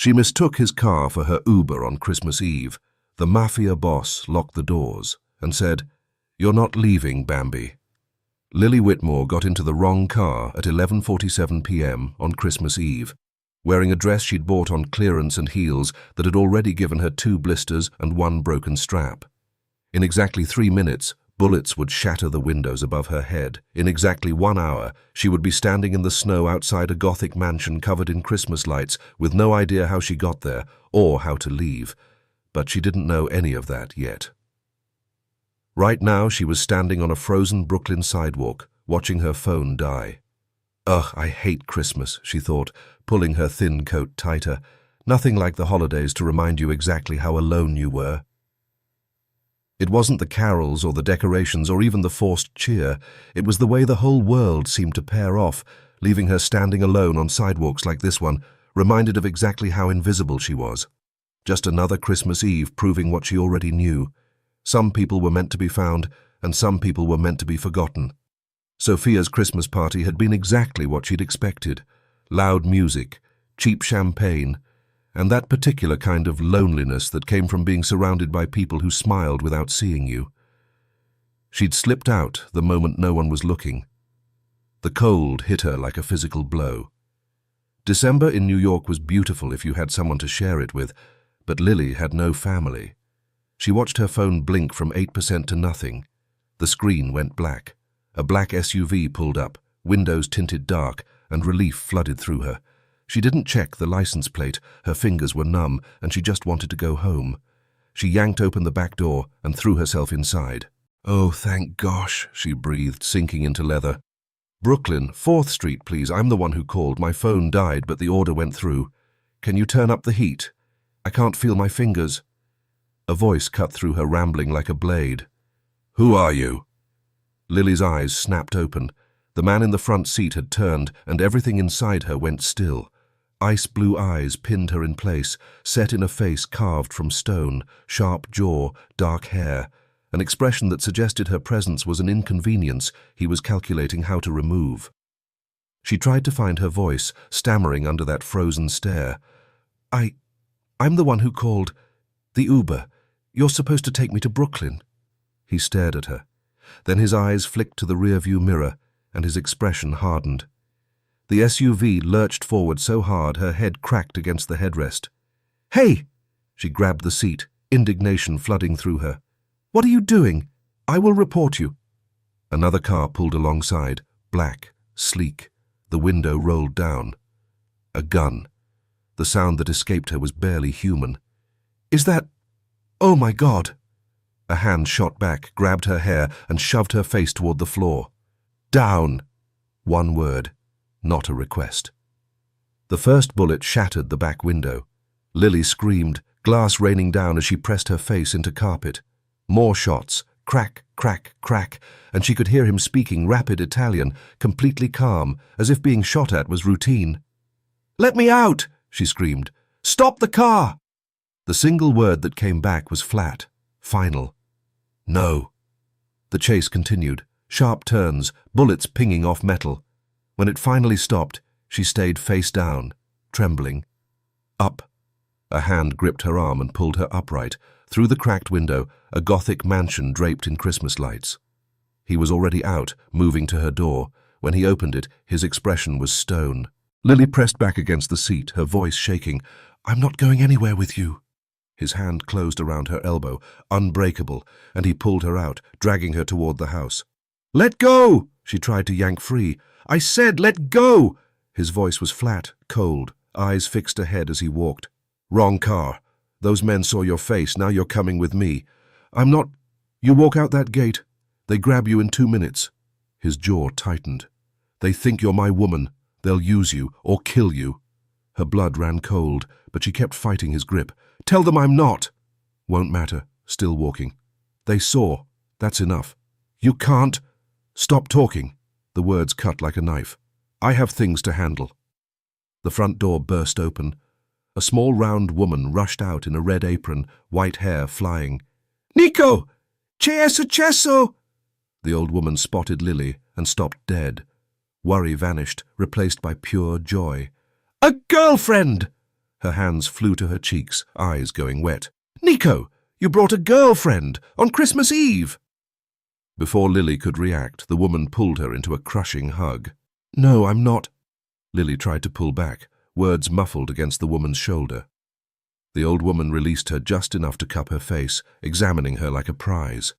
She mistook his car for her Uber on Christmas Eve. The Mafia boss locked the doors and said, "You're not leaving, Bambi." Lilly Whitmore got into the wrong car at 11:47 p.m. on Christmas Eve, wearing a dress she'd bought on clearance and heels that had already given her 2 blisters and 1 broken strap. In exactly 3 minutes, bullets would shatter the windows above her head. In exactly 1 hour, she would be standing in the snow outside a Gothic mansion covered in Christmas lights with no idea how she got there or how to leave. But she didn't know any of that yet. Right now, she was standing on a frozen Brooklyn sidewalk, watching her phone die. "Ugh, I hate Christmas," she thought, pulling her thin coat tighter. "Nothing like the holidays to remind you exactly how alone you were." It wasn't the carols or the decorations or even the forced cheer. It was the way the whole world seemed to pair off, leaving her standing alone on sidewalks like this one, reminded of exactly how invisible she was. Just another Christmas Eve proving what she already knew. Some people were meant to be found, and some people were meant to be forgotten. Sophia's Christmas party had been exactly what she'd expected. Loud music, cheap champagne, and that particular kind of loneliness that came from being surrounded by people who smiled without seeing you. She'd slipped out the moment no one was looking. The cold hit her like a physical blow. December in New York was beautiful if you had someone to share it with, but Lilly had no family. She watched her phone blink from 8% to nothing. The screen went black. A black SUV pulled up, windows tinted dark, and relief flooded through her. She didn't check the license plate, her fingers were numb, and she just wanted to go home. She yanked open the back door and threw herself inside. "Oh, thank gosh," she breathed, sinking into leather. "Brooklyn, 4th Street, please. I'm the one who called. My phone died, but the order went through. Can you turn up the heat? I can't feel my fingers." A voice cut through her, rambling like a blade. "Who are you?" Lily's eyes snapped open. The man in the front seat had turned, and everything inside her went still. Ice-blue eyes pinned her in place, set in a face carved from stone, sharp jaw, dark hair, an expression that suggested her presence was an inconvenience he was calculating how to remove. She tried to find her voice, stammering under that frozen stare. I'm the one who called. The Uber. You're supposed to take me to Brooklyn." He stared at her. Then his eyes flicked to the rearview mirror, and his expression hardened. The SUV lurched forward so hard her head cracked against the headrest. "Hey!" She grabbed the seat, indignation flooding through her. "What are you doing? I will report you." Another car pulled alongside, black, sleek. The window rolled down. A gun. The sound that escaped her was barely human. "Is that... Oh my God!" A hand shot back, grabbed her hair, and shoved her face toward the floor. "Down!" One word. Not a request. The first bullet shattered the back window. Lilly screamed, glass raining down as she pressed her face into carpet. More shots, crack, crack, crack, and she could hear him speaking rapid Italian, completely calm, as if being shot at was routine. "Let me out!" she screamed. "Stop the car!" The single word that came back was flat, final. "No." The chase continued, sharp turns, bullets pinging off metal. When it finally stopped, she stayed face down, trembling. Up. A hand gripped her arm and pulled her upright. Through the cracked window, a Gothic mansion draped in Christmas lights. He was already out, moving to her door. When he opened it, his expression was stone. Lilly pressed back against the seat, her voice shaking. "I'm not going anywhere with you." His hand closed around her elbow, unbreakable, and he pulled her out, dragging her toward the house. "Let go!" She tried to yank free. "I said let go!" His voice was flat, cold, eyes fixed ahead as he walked. "Wrong car. Those men saw your face, now you're coming with me. I'm not... You walk out that gate. They grab you in 2 minutes." His jaw tightened. "They think you're my woman. They'll use you, or kill you." Her blood ran cold, but she kept fighting his grip. "Tell them I'm not." "Won't matter." Still walking. "They saw. That's enough." "You can't." "Stop talking." The words cut like a knife. "I have things to handle." The front door burst open. A small round woman rushed out in a red apron, white hair flying. "Nico! C'è successo!" The old woman spotted Lilly and stopped dead. Worry vanished, replaced by pure joy. "A girlfriend!" Her hands flew to her cheeks, eyes going wet. "Nico, you brought a girlfriend on Christmas Eve!" Before Lilly could react, the woman pulled her into a crushing hug. "No, I'm not." Lilly tried to pull back, words muffled against the woman's shoulder. The old woman released her just enough to cup her face, examining her like a prize.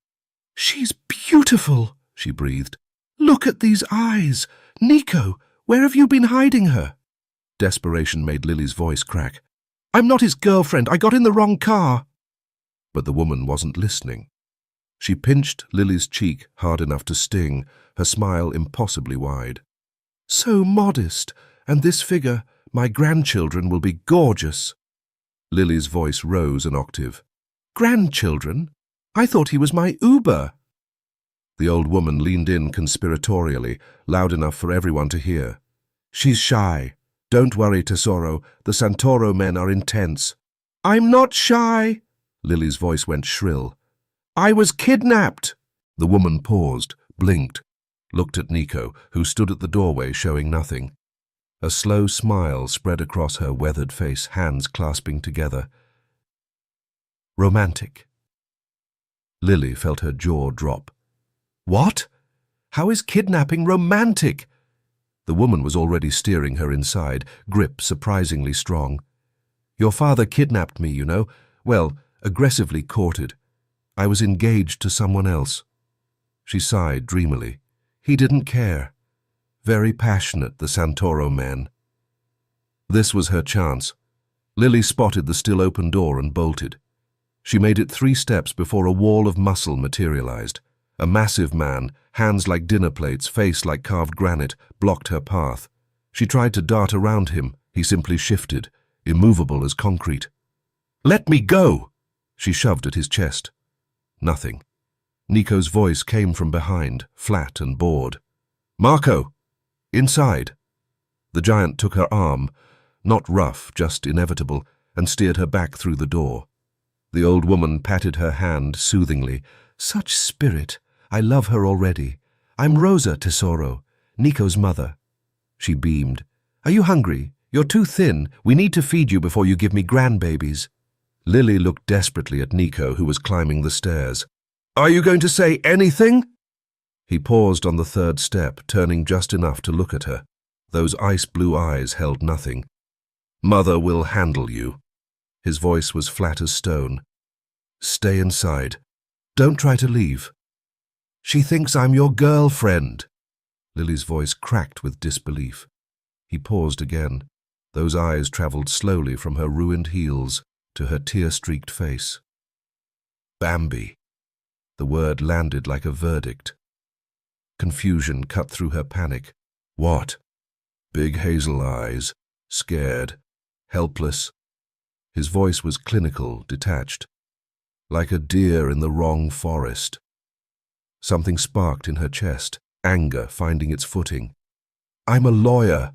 "She's beautiful," she breathed. "Look at these eyes. Nico, where have you been hiding her?" Desperation made Lily's voice crack. "I'm not his girlfriend. I got in the wrong car." But the woman wasn't listening. She pinched Lily's cheek hard enough to sting, her smile impossibly wide. "So modest, and this figure, my grandchildren will be gorgeous." Lily's voice rose an octave. "Grandchildren? I thought he was my Uber." The old woman leaned in conspiratorially, loud enough for everyone to hear. "She's shy. Don't worry, Tesoro. The Santoro men are intense." "I'm not shy." Lily's voice went shrill. "I was kidnapped." The woman paused, blinked, looked at Nico, who stood at the doorway showing nothing. A slow smile spread across her weathered face, hands clasping together. "Romantic." Lilly felt her jaw drop. "What? How is kidnapping romantic?" The woman was already steering her inside, grip surprisingly strong. "Your father kidnapped me, you know. Well, aggressively courted. I was engaged to someone else." She sighed dreamily. "He didn't care. Very passionate, the Santoro men." This was her chance. Lilly spotted the still open door and bolted. She made it 3 steps before a wall of muscle materialized. A massive man, hands like dinner plates, face like carved granite, blocked her path. She tried to dart around him. He simply shifted, immovable as concrete. "Let me go!" She shoved at his chest. Nothing. Nico's voice came from behind, flat and bored. "Marco! Inside!" The giant took her arm, not rough, just inevitable, and steered her back through the door. The old woman patted her hand soothingly. "Such spirit. I love her already. I'm Rosa, Tesoro, Nico's mother." She beamed. "Are you hungry? You're too thin. We need to feed you before you give me grandbabies." Lilly looked desperately at Nico, who was climbing the stairs. "Are you going to say anything?" He paused on the 3rd step, turning just enough to look at her. Those ice-blue eyes held nothing. "Mother will handle you." His voice was flat as stone. "Stay inside. Don't try to leave." "She thinks I'm your girlfriend." Lily's voice cracked with disbelief. He paused again. Those eyes traveled slowly from her ruined heels to her tear-streaked face. "Bambi." The word landed like a verdict. Confusion cut through her panic. "What?" Big hazel eyes, scared, helpless. His voice was clinical, detached. "Like a deer in the wrong forest." Something sparked in her chest, anger finding its footing. "I'm a lawyer."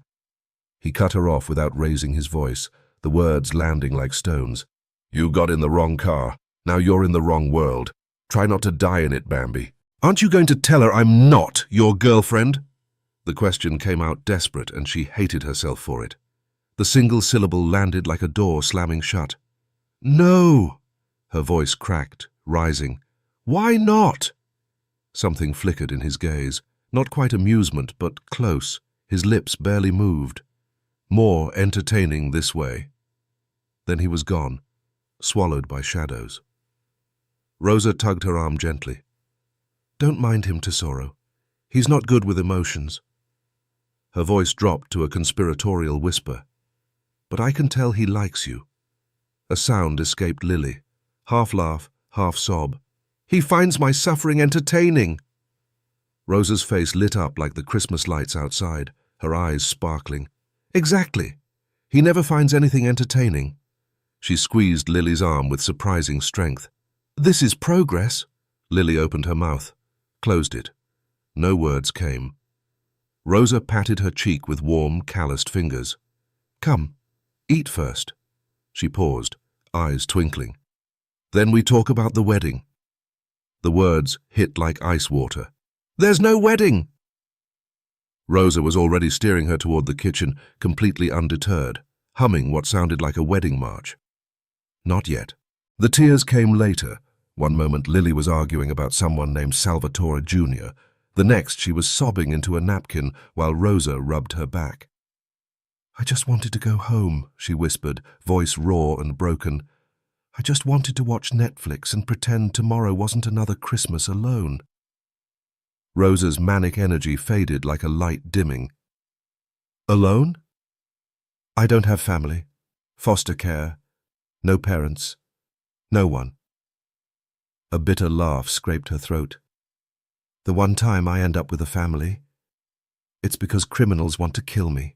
He cut her off without raising his voice, the words landing like stones. "You got in the wrong car. Now you're in the wrong world. Try not to die in it, Bambi." "Aren't you going to tell her I'm not your girlfriend?" The question came out desperate, and she hated herself for it. The single syllable landed like a door slamming shut. "No!" Her voice cracked, rising. "Why not?" Something flickered in his gaze. Not quite amusement, but close. His lips barely moved. More entertaining this way. Then he was gone, swallowed by shadows. Rosa tugged her arm gently. "Don't mind him, Tesoro. He's not good with emotions." Her voice dropped to a conspiratorial whisper. "But I can tell he likes you." A sound escaped Lilly. Half laugh, half sob. "He finds my suffering entertaining." Rosa's face lit up like the Christmas lights outside, her eyes sparkling. "Exactly. He never finds anything entertaining." She squeezed Lily's arm with surprising strength. "This is progress." Lilly opened her mouth, closed it. No words came. Rosa patted her cheek with warm, calloused fingers. "Come, eat first." She paused, eyes twinkling. "Then we talk about the wedding." The words hit like ice water. "There's no wedding!" Rosa was already steering her toward the kitchen, completely undeterred. humming what sounded like a wedding march. Not yet. The tears came later. One moment Lilly was arguing about someone named Salvatore Jr. The next she was sobbing into a napkin while Rosa rubbed her back. "I just wanted to go home," she whispered, voice raw and broken. "I just wanted to watch Netflix and pretend tomorrow wasn't another Christmas alone." Rosa's manic energy faded like a light dimming. "Alone? I don't have family, foster care, no parents, no one." A bitter laugh scraped her throat. "The one time I end up with a family, it's because criminals want to kill me."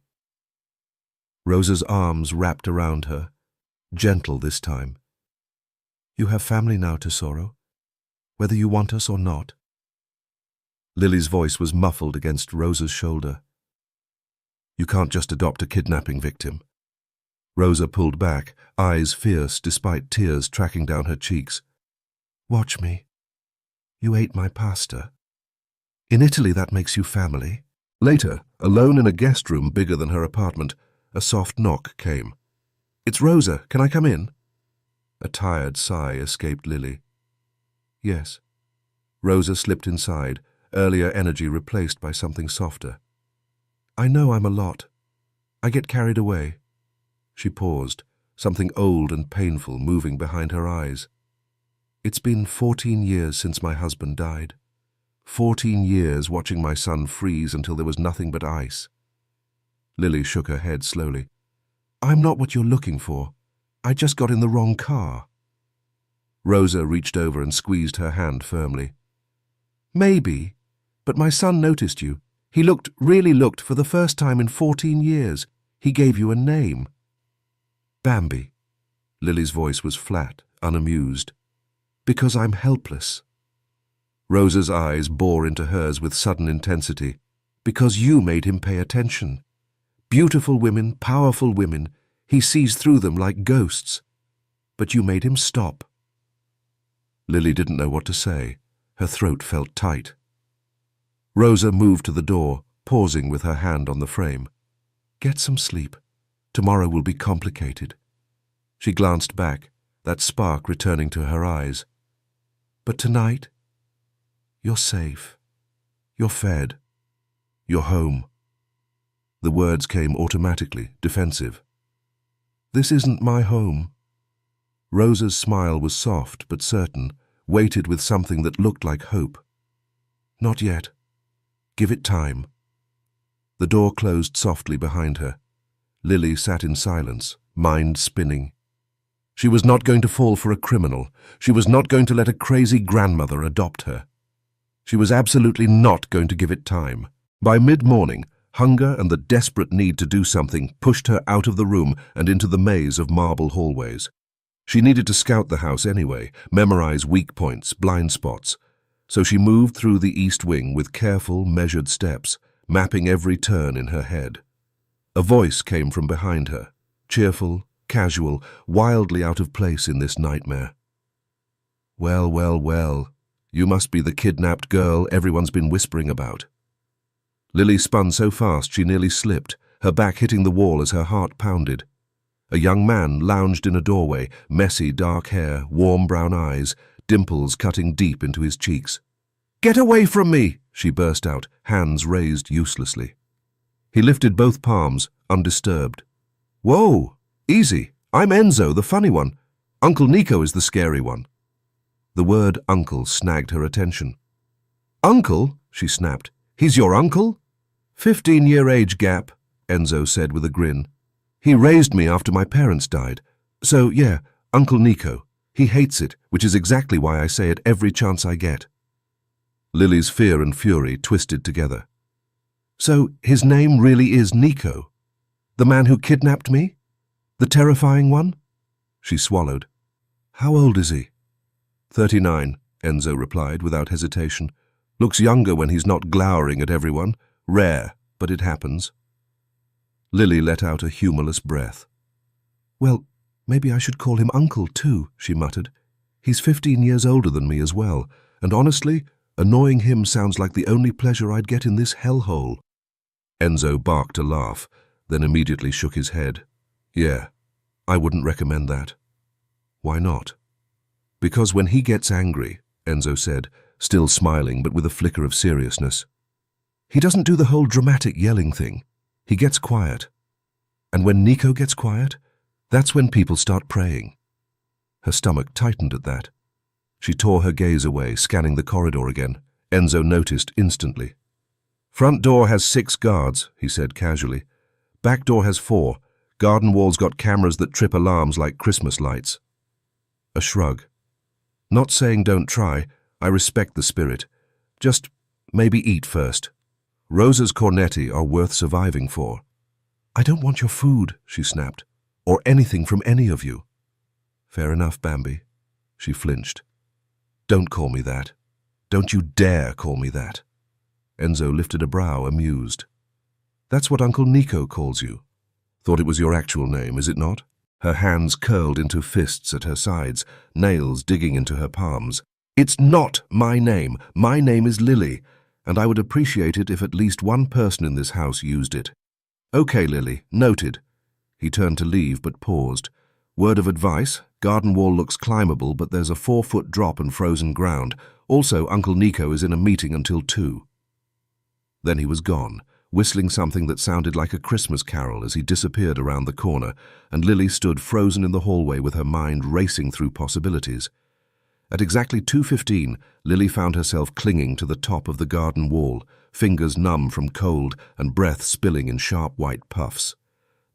Rosa's arms wrapped around her, gentle this time. "You have family now, Tesoro, whether you want us or not." Lilly's voice was muffled against Rosa's shoulder. "You can't just adopt a kidnapping victim." Rosa pulled back, eyes fierce despite tears tracking down her cheeks. "Watch me. You ate my pasta. In Italy that makes you family." Later, alone in a guest room bigger than her apartment, a soft knock came. "It's Rosa. Can I come in?" A tired sigh escaped Lilly. "Yes." Rosa slipped inside, earlier energy replaced by something softer. "I know I'm a lot. I get carried away." She paused, something old and painful moving behind her eyes. "It's been 14 years since my husband died. 14 years watching my son freeze until there was nothing but ice." Lilly shook her head slowly. "I'm not what you're looking for. I just got in the wrong car." Rosa reached over and squeezed her hand firmly. "Maybe, but my son noticed you. He really looked for the first time in 14 years. He gave you a name." "Bambi." Lily's voice was flat, unamused. "Because I'm helpless." Rosa's eyes bore into hers with sudden intensity. "Because you made him pay attention. Beautiful women, powerful women, he sees through them like ghosts. But you made him stop." Lilly didn't know what to say. Her throat felt tight. Rosa moved to the door, pausing with her hand on the frame. "Get some sleep. Tomorrow will be complicated." She glanced back, that spark returning to her eyes. "But tonight, you're safe. You're fed. You're home." The words came automatically, defensive. "This isn't my home." Rosa's smile was soft but certain, weighted with something that looked like hope. "Not yet. Give it time." The door closed softly behind her. Lilly sat in silence, mind spinning. She was not going to fall for a criminal. She was not going to let a crazy grandmother adopt her. She was absolutely not going to give it time. By mid-morning, hunger and the desperate need to do something pushed her out of the room and into the maze of marble hallways. She needed to scout the house anyway, memorize weak points, blind spots. So she moved through the east wing with careful, measured steps, mapping every turn in her head. A voice came from behind her, cheerful, casual, wildly out of place in this nightmare. "Well, well, well, you must be the kidnapped girl everyone's been whispering about." Lilly spun so fast she nearly slipped, her back hitting the wall as her heart pounded. A young man lounged in a doorway, messy dark hair, warm brown eyes, dimples cutting deep into his cheeks. "Get away from me!" she burst out, hands raised uselessly. He lifted both palms, undisturbed. "Whoa! Easy. I'm Enzo, the funny one. Uncle Nico is the scary one." The word uncle snagged her attention. "Uncle?" she snapped. "He's your uncle?" 15-year age gap, Enzo said with a grin. "He raised me after my parents died. So, yeah, Uncle Nico. He hates it, which is exactly why I say it every chance I get." Lily's fear and fury twisted together. "So his name really is Nico? The man who kidnapped me? The terrifying one?" She swallowed. "How old is he?" 39, Enzo replied without hesitation. "Looks younger when he's not glowering at everyone. Rare, but it happens." Lilly let out a humorless breath. "Well, maybe I should call him Uncle too," she muttered. "He's 15 years older than me as well, and honestly, annoying him sounds like the only pleasure I'd get in this hellhole." Enzo barked a laugh, then immediately shook his head. Yeah, I wouldn't recommend that. Why not? Because when he gets angry, Enzo said, still smiling but with a flicker of seriousness, he doesn't do the whole dramatic yelling thing. He gets quiet. And when Nico gets quiet, that's when people start praying. Her stomach tightened at that. She tore her gaze away, scanning the corridor again. Enzo noticed instantly. Front door has 6 guards, he said casually. Back door has 4. Garden wall's got cameras that trip alarms like Christmas lights. A shrug. Not saying don't try. I respect the spirit. Just maybe eat first. Rosa's cornetti are worth surviving for. I don't want your food, she snapped, or anything from any of you. Fair enough, Bambi. She flinched. Don't call me that. Don't you dare call me that. Enzo lifted a brow, amused. That's what Uncle Nico calls you. Thought it was your actual name, is it not? Her hands curled into fists at her sides, nails digging into her palms. It's not my name. My name is Lilly, and I would appreciate it if at least one person in this house used it. Okay, Lilly, noted. He turned to leave, but paused. Word of advice, garden wall looks climbable, but there's a 4-foot drop and frozen ground. Also, Uncle Nico is in a meeting until 2. Then he was gone, whistling something that sounded like a Christmas carol as he disappeared around the corner, and Lilly stood frozen in the hallway with her mind racing through possibilities. At exactly 2:15, Lilly found herself clinging to the top of the garden wall, fingers numb from cold and breath spilling in sharp white puffs.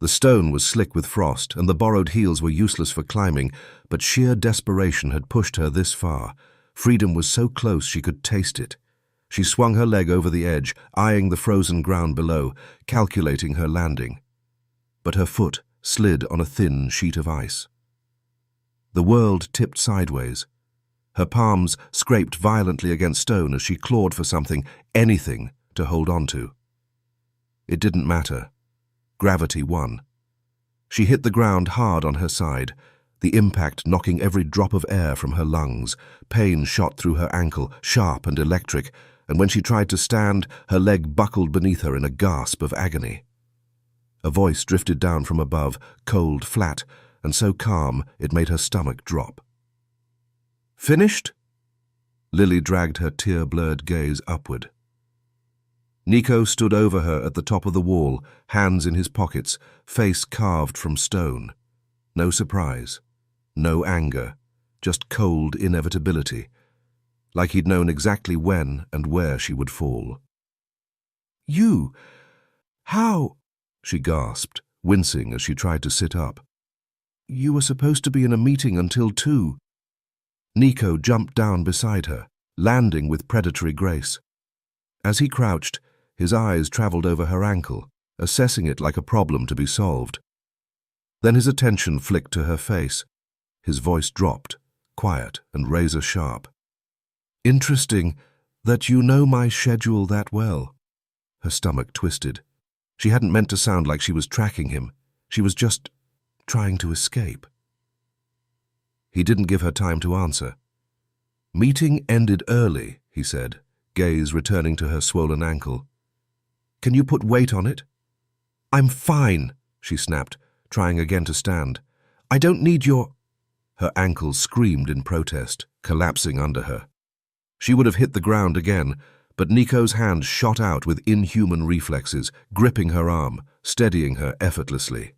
The stone was slick with frost, and the borrowed heels were useless for climbing, but sheer desperation had pushed her this far. Freedom was so close she could taste it. She swung her leg over the edge, eyeing the frozen ground below, calculating her landing. But her foot slid on a thin sheet of ice. The world tipped sideways. Her palms scraped violently against stone as she clawed for something, anything, to hold on to. It didn't matter. Gravity won. She hit the ground hard on her side, the impact knocking every drop of air from her lungs. Pain shot through her ankle, sharp and electric, and when she tried to stand, her leg buckled beneath her in a gasp of agony. A voice drifted down from above, cold, flat, and so calm it made her stomach drop. Finished? Lilly dragged her tear-blurred gaze upward. Nico stood over her at the top of the wall, hands in his pockets, face carved from stone. No surprise, no anger, just cold inevitability, like he'd known exactly when and where she would fall. You? How? She gasped, wincing as she tried to sit up. You were supposed to be in a meeting until 2. Nico jumped down beside her, landing with predatory grace. As he crouched, his eyes traveled over her ankle, assessing it like a problem to be solved. Then his attention flicked to her face. His voice dropped, quiet and razor-sharp. Interesting that you know my schedule that well. Her stomach twisted. She hadn't meant to sound like she was tracking him. She was just trying to escape. He didn't give her time to answer. Meeting ended early, he said, gaze returning to her swollen ankle. Can you put weight on it? I'm fine, she snapped, trying again to stand. I don't need your... Her ankle screamed in protest, collapsing under her. She would have hit the ground again, but Nico's hand shot out with inhuman reflexes, gripping her arm, steadying her effortlessly.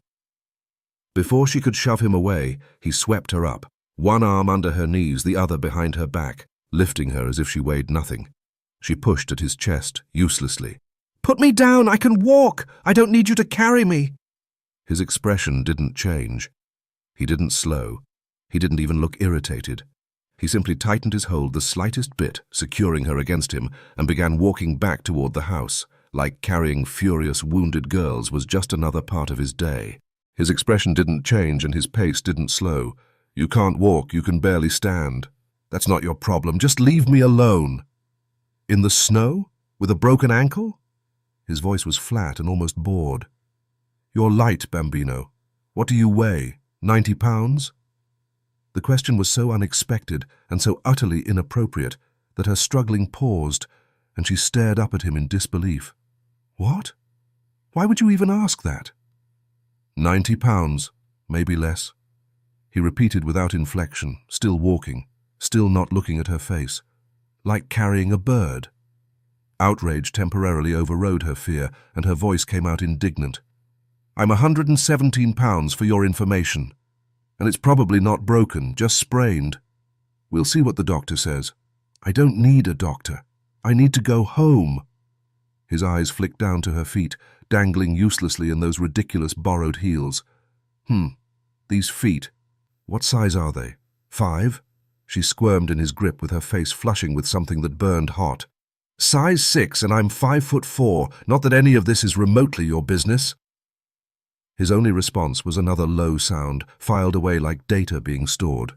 Before she could shove him away, he swept her up, one arm under her knees, the other behind her back, lifting her as if she weighed nothing. She pushed at his chest, uselessly. Put me down! I can walk! I don't need you to carry me! His expression didn't change. He didn't slow. He didn't even look irritated. He simply tightened his hold the slightest bit, securing her against him, and began walking back toward the house, like carrying furious, wounded girls was just another part of his day. His expression didn't change and his pace didn't slow. You can't walk, you can barely stand. That's not your problem, just leave me alone. In the snow? With a broken ankle? His voice was flat and almost bored. You're light, Bambino. What do you weigh? 90 pounds? The question was so unexpected and so utterly inappropriate that her struggling paused, and she stared up at him in disbelief. What? Why would you even ask that? £90, maybe less. He repeated without inflection, still walking, still not looking at her face. Like carrying a bird. Outrage temporarily overrode her fear, and her voice came out indignant. I'm £117 for your information. And it's probably not broken, just sprained. We'll see what the doctor says. I don't need a doctor. I need to go home. His eyes flicked down to her feet, dangling uselessly in those ridiculous borrowed heels. These feet. What size are they? 5? She squirmed in his grip with her face flushing with something that burned hot. Size 6 and I'm 5'4", not that any of this is remotely your business. His only response was another low sound, filed away like data being stored.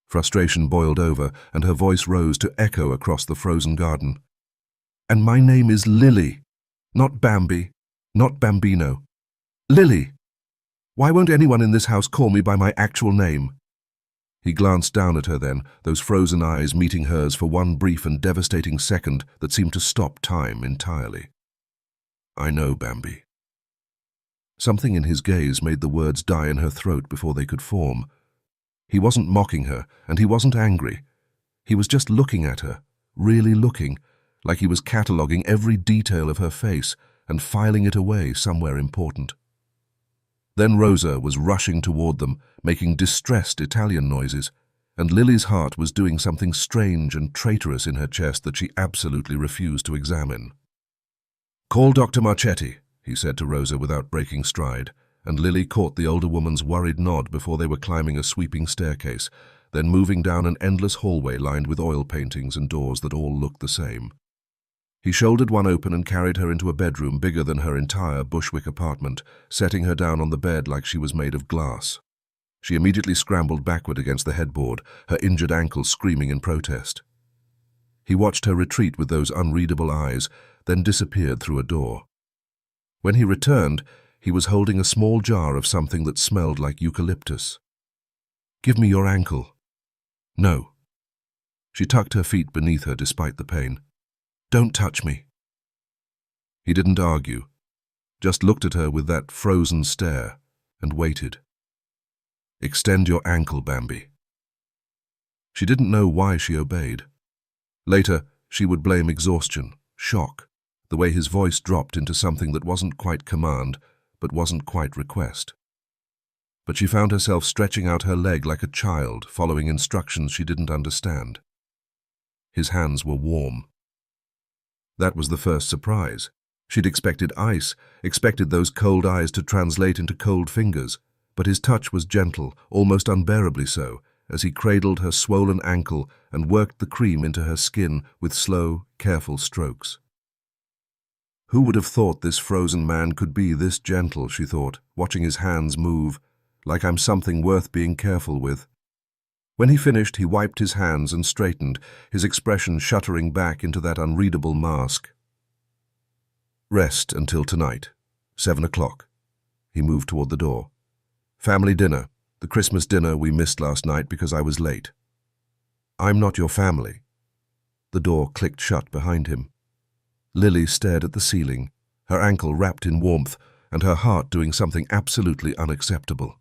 Frustration boiled over, and her voice rose to echo across the frozen garden. And my name is Lilly, not Bambi, not Bambino. Lilly! Why won't anyone in this house call me by my actual name? He glanced down at her then, those frozen eyes meeting hers for one brief and devastating second that seemed to stop time entirely. I know, Bambi. Something in his gaze made the words die in her throat before they could form. He wasn't mocking her, and he wasn't angry. He was just looking at her, really looking, like he was cataloguing every detail of her face and filing it away somewhere important. Then Rosa was rushing toward them, making distressed Italian noises, and Lily's heart was doing something strange and traitorous in her chest that she absolutely refused to examine. Call Dr. Marchetti, he said to Rosa without breaking stride, and Lily caught the older woman's worried nod before they were climbing a sweeping staircase, then moving down an endless hallway lined with oil paintings and doors that all looked the same. He shouldered one open and carried her into a bedroom bigger than her entire Bushwick apartment, setting her down on the bed like she was made of glass. She immediately scrambled backward against the headboard, her injured ankle screaming in protest. He watched her retreat with those unreadable eyes, then disappeared through a door. When he returned, he was holding a small jar of something that smelled like eucalyptus. Give me your ankle. No. She tucked her feet beneath her despite the pain. Don't touch me. He didn't argue, just looked at her with that frozen stare and waited. Extend your ankle, Bambi. She didn't know why she obeyed. Later, she would blame exhaustion, shock, the way his voice dropped into something that wasn't quite command, but wasn't quite request. But she found herself stretching out her leg like a child, following instructions she didn't understand. His hands were warm. That was the first surprise. She'd expected ice, expected those cold eyes to translate into cold fingers, but his touch was gentle, almost unbearably so, as he cradled her swollen ankle and worked the cream into her skin with slow, careful strokes. Who would have thought this frozen man could be this gentle, she thought, watching his hands move, like I'm something worth being careful with. When he finished, he wiped his hands and straightened, his expression shuttering back into that unreadable mask. Rest until tonight, 7 o'clock. He moved toward the door. Family dinner, the Christmas dinner we missed last night because I was late. I'm not your family. The door clicked shut behind him. Lily stared at the ceiling, her ankle wrapped in warmth and her heart doing something absolutely unacceptable.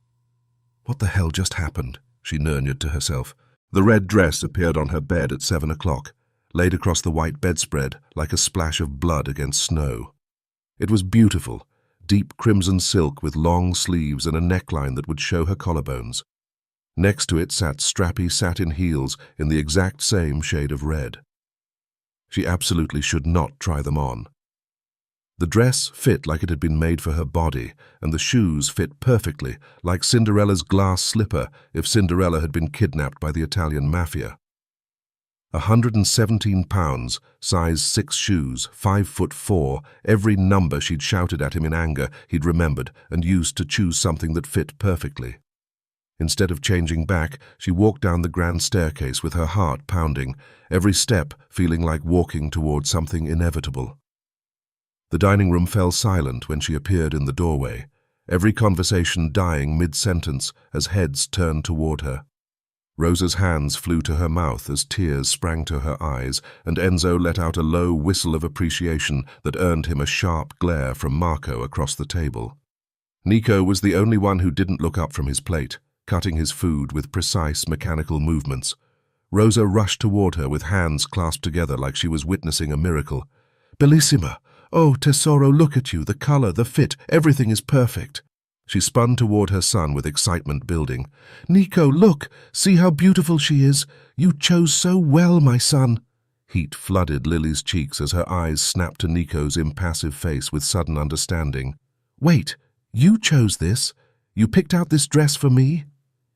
What the hell just happened? She nurtured to herself. The red dress appeared on her bed at 7 o'clock, laid across the white bedspread like a splash of blood against snow. It was beautiful, deep crimson silk with long sleeves and a neckline that would show her collarbones. Next to it sat strappy satin heels in the exact same shade of red. She absolutely should not try them on. The dress fit like it had been made for her body, and the shoes fit perfectly, like Cinderella's glass slipper if Cinderella had been kidnapped by the Italian Mafia. £117, size 6 shoes, 5'4", every number she'd shouted at him in anger he'd remembered and used to choose something that fit perfectly. Instead of changing back, she walked down the grand staircase with her heart pounding, every step feeling like walking toward something inevitable. The dining room fell silent when she appeared in the doorway, every conversation dying mid-sentence as heads turned toward her. Rosa's hands flew to her mouth as tears sprang to her eyes, and Enzo let out a low whistle of appreciation that earned him a sharp glare from Marco across the table. Nico was the only one who didn't look up from his plate, cutting his food with precise mechanical movements. Rosa rushed toward her with hands clasped together like she was witnessing a miracle. "Bellissima! Oh, tesoro, look at you, the color, the fit, everything is perfect." She spun toward her son with excitement building. "Nico, look! See how beautiful she is! You chose so well, my son!" Heat flooded Lily's cheeks as her eyes snapped to Nico's impassive face with sudden understanding. "Wait, you chose this? You picked out this dress for me?"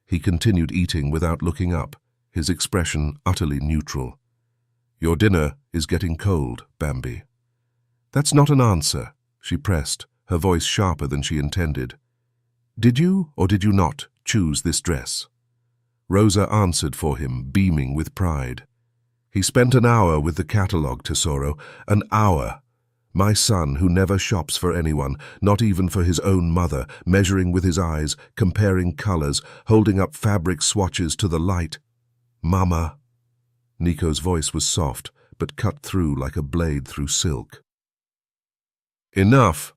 He continued eating without looking up, his expression utterly neutral. "Your dinner is getting cold, Bambi." "That's not an answer," she pressed, her voice sharper than she intended. "Did you or did you not choose this dress?" Rosa answered for him, beaming with pride. "He spent an hour with the catalogue, tesoro, an hour. My son, who never shops for anyone, not even for his own mother, measuring with his eyes, comparing colors, holding up fabric swatches to the light. Mama." Nico's voice was soft, but cut through like a blade through silk. "Enough."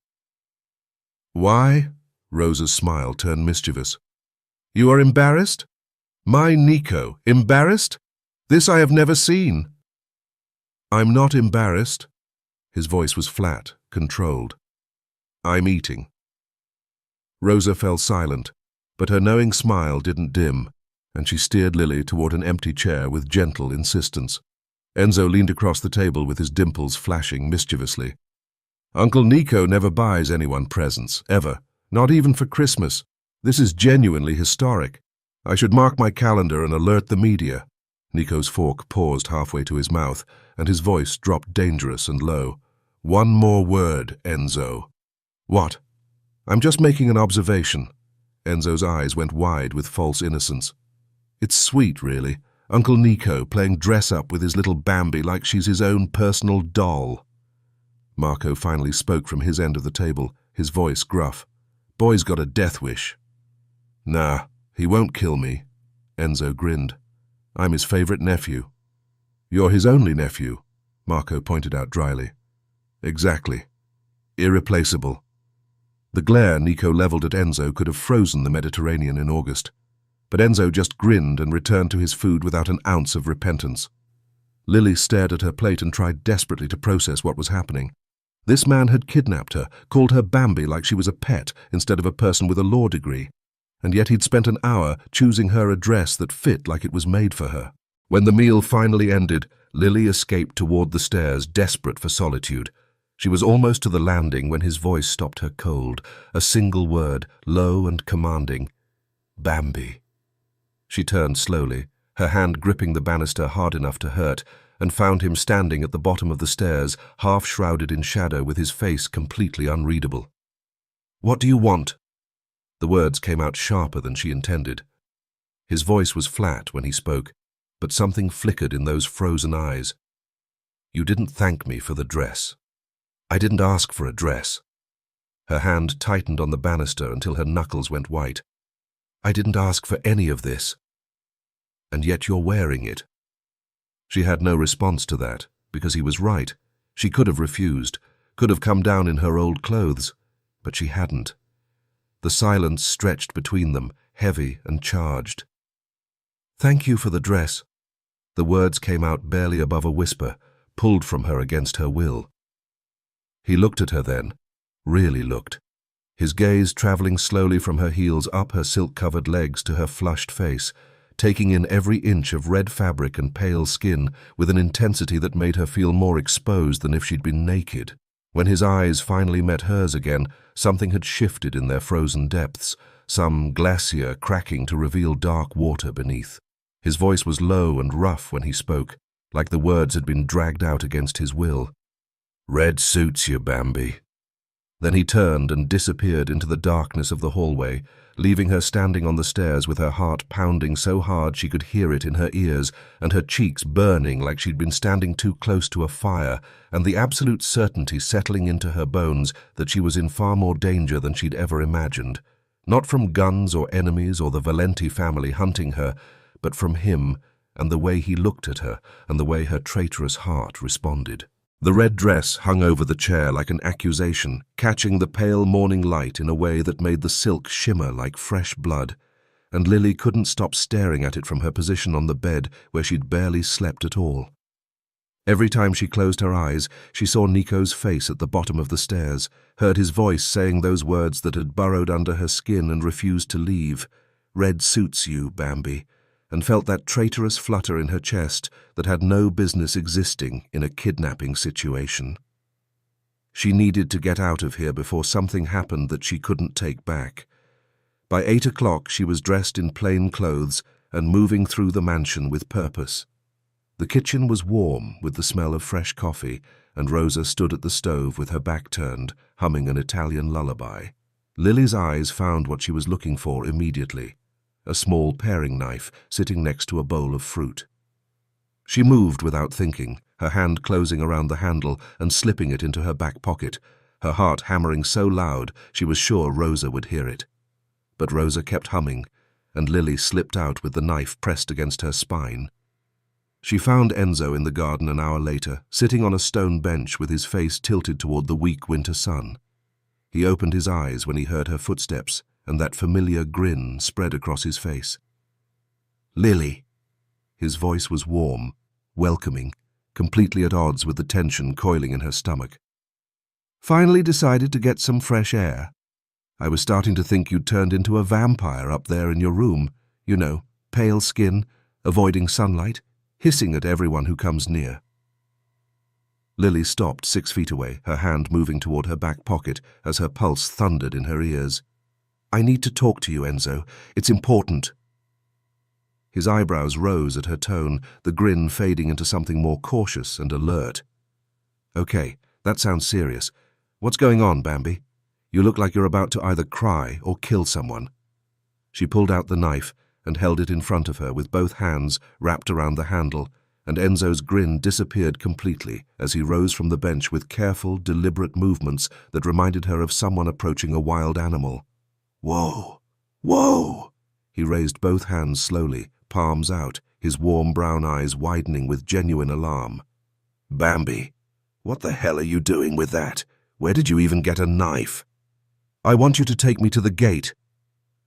"Why?" Rosa's smile turned mischievous. "You are embarrassed? My Nico, embarrassed? This I have never seen." "I'm not embarrassed." His voice was flat, controlled. "I'm eating." Rosa fell silent, but her knowing smile didn't dim, and she steered Lily toward an empty chair with gentle insistence. Enzo leaned across the table with his dimples flashing mischievously. "Uncle Nico never buys anyone presents, ever. Not even for Christmas. This is genuinely historic. I should mark my calendar and alert the media." Nico's fork paused halfway to his mouth, and his voice dropped dangerous and low. "One more word, Enzo." "What?" "I'm just making an observation." Enzo's eyes went wide with false innocence. "It's sweet, really. Uncle Nico playing dress-up with his little Bambi like she's his own personal doll." Marco finally spoke from his end of the table, his voice gruff. "Boy's got a death wish." "Nah, he won't kill me." Enzo grinned. "I'm his favorite nephew." "You're his only nephew," Marco pointed out dryly. "Exactly. Irreplaceable." The glare Nico leveled at Enzo could have frozen the Mediterranean in August. But Enzo just grinned and returned to his food without an ounce of repentance. Lily stared at her plate and tried desperately to process what was happening. This man had kidnapped her, called her Bambi like she was a pet instead of a person with a law degree. And yet he'd spent an hour choosing her a dress that fit like it was made for her. When the meal finally ended, Lily escaped toward the stairs, desperate for solitude. She was almost to the landing when his voice stopped her cold, a single word, low and commanding. "Bambi." She turned slowly, her hand gripping the banister hard enough to hurt, and found him standing at the bottom of the stairs, half shrouded in shadow with his face completely unreadable. "What do you want?" The words came out sharper than she intended. His voice was flat when he spoke, but something flickered in those frozen eyes. "You didn't thank me for the dress." "I didn't ask for a dress." Her hand tightened on the banister until her knuckles went white. "I didn't ask for any of this." "And yet you're wearing it." She had no response to that, because he was right. She could have refused, could have come down in her old clothes, but she hadn't. The silence stretched between them, heavy and charged. "Thank you for the dress." The words came out barely above a whisper, pulled from her against her will. He looked at her then, really looked, his gaze traveling slowly from her heels up her silk-covered legs to her flushed face, taking in every inch of red fabric and pale skin with an intensity that made her feel more exposed than if she'd been naked. When his eyes finally met hers again, something had shifted in their frozen depths, some glacier cracking to reveal dark water beneath. His voice was low and rough when he spoke, like the words had been dragged out against his will. "Red suits you, Bambi." Then he turned and disappeared into the darkness of the hallway, leaving her standing on the stairs with her heart pounding so hard she could hear it in her ears, and her cheeks burning like she'd been standing too close to a fire, and the absolute certainty settling into her bones that she was in far more danger than she'd ever imagined. Not from guns or enemies or the Valenti family hunting her, but from him and the way he looked at her and the way her traitorous heart responded. The red dress hung over the chair like an accusation, catching the pale morning light in a way that made the silk shimmer like fresh blood, and Lilly couldn't stop staring at it from her position on the bed where she'd barely slept at all. Every time she closed her eyes, she saw Nico's face at the bottom of the stairs, heard his voice saying those words that had burrowed under her skin and refused to leave. "Red suits you, Bambi," and felt that traitorous flutter in her chest that had no business existing in a kidnapping situation. She needed to get out of here before something happened that she couldn't take back. By 8 o'clock she was dressed in plain clothes and moving through the mansion with purpose. The kitchen was warm with the smell of fresh coffee, and Rosa stood at the stove with her back turned, humming an Italian lullaby. Lily's eyes found what she was looking for immediately: a small paring knife sitting next to a bowl of fruit. She moved without thinking, her hand closing around the handle and slipping it into her back pocket, her heart hammering so loud she was sure Rosa would hear it. But Rosa kept humming, and Lily slipped out with the knife pressed against her spine. She found Enzo in the garden an hour later, sitting on a stone bench with his face tilted toward the weak winter sun. He opened his eyes when he heard her footsteps, and that familiar grin spread across his face. "Lily." His voice was warm, welcoming, completely at odds with the tension coiling in her stomach. "Finally decided to get some fresh air. I was starting to think you'd turned into a vampire up there in your room. You know, pale skin, avoiding sunlight, hissing at everyone who comes near." Lily stopped 6 feet away, her hand moving toward her back pocket as her pulse thundered in her ears. "I need to talk to you, Enzo. It's important." His eyebrows rose at her tone, the grin fading into something more cautious and alert. "Okay, that sounds serious. What's going on, Bambi? You look like you're about to either cry or kill someone." She pulled out the knife and held it in front of her with both hands wrapped around the handle, and Enzo's grin disappeared completely as he rose from the bench with careful, deliberate movements that reminded her of someone approaching a wild animal. "Whoa! Whoa!" He raised both hands slowly, palms out, his warm brown eyes widening with genuine alarm. "Bambi, what the hell are you doing with that? Where did you even get a knife?" "I want you to take me to the gate."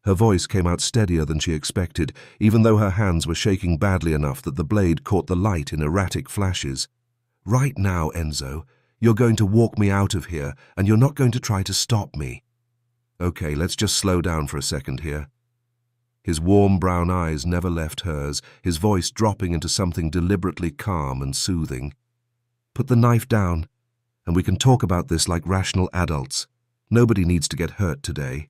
Her voice came out steadier than she expected, even though her hands were shaking badly enough that the blade caught the light in erratic flashes. "Right now, Enzo, you're going to walk me out of here, and you're not going to try to stop me." "Okay, let's just slow down for a second here." His warm brown eyes never left hers, his voice dropping into something deliberately calm and soothing. "Put the knife down, and we can talk about this like rational adults. Nobody needs to get hurt today."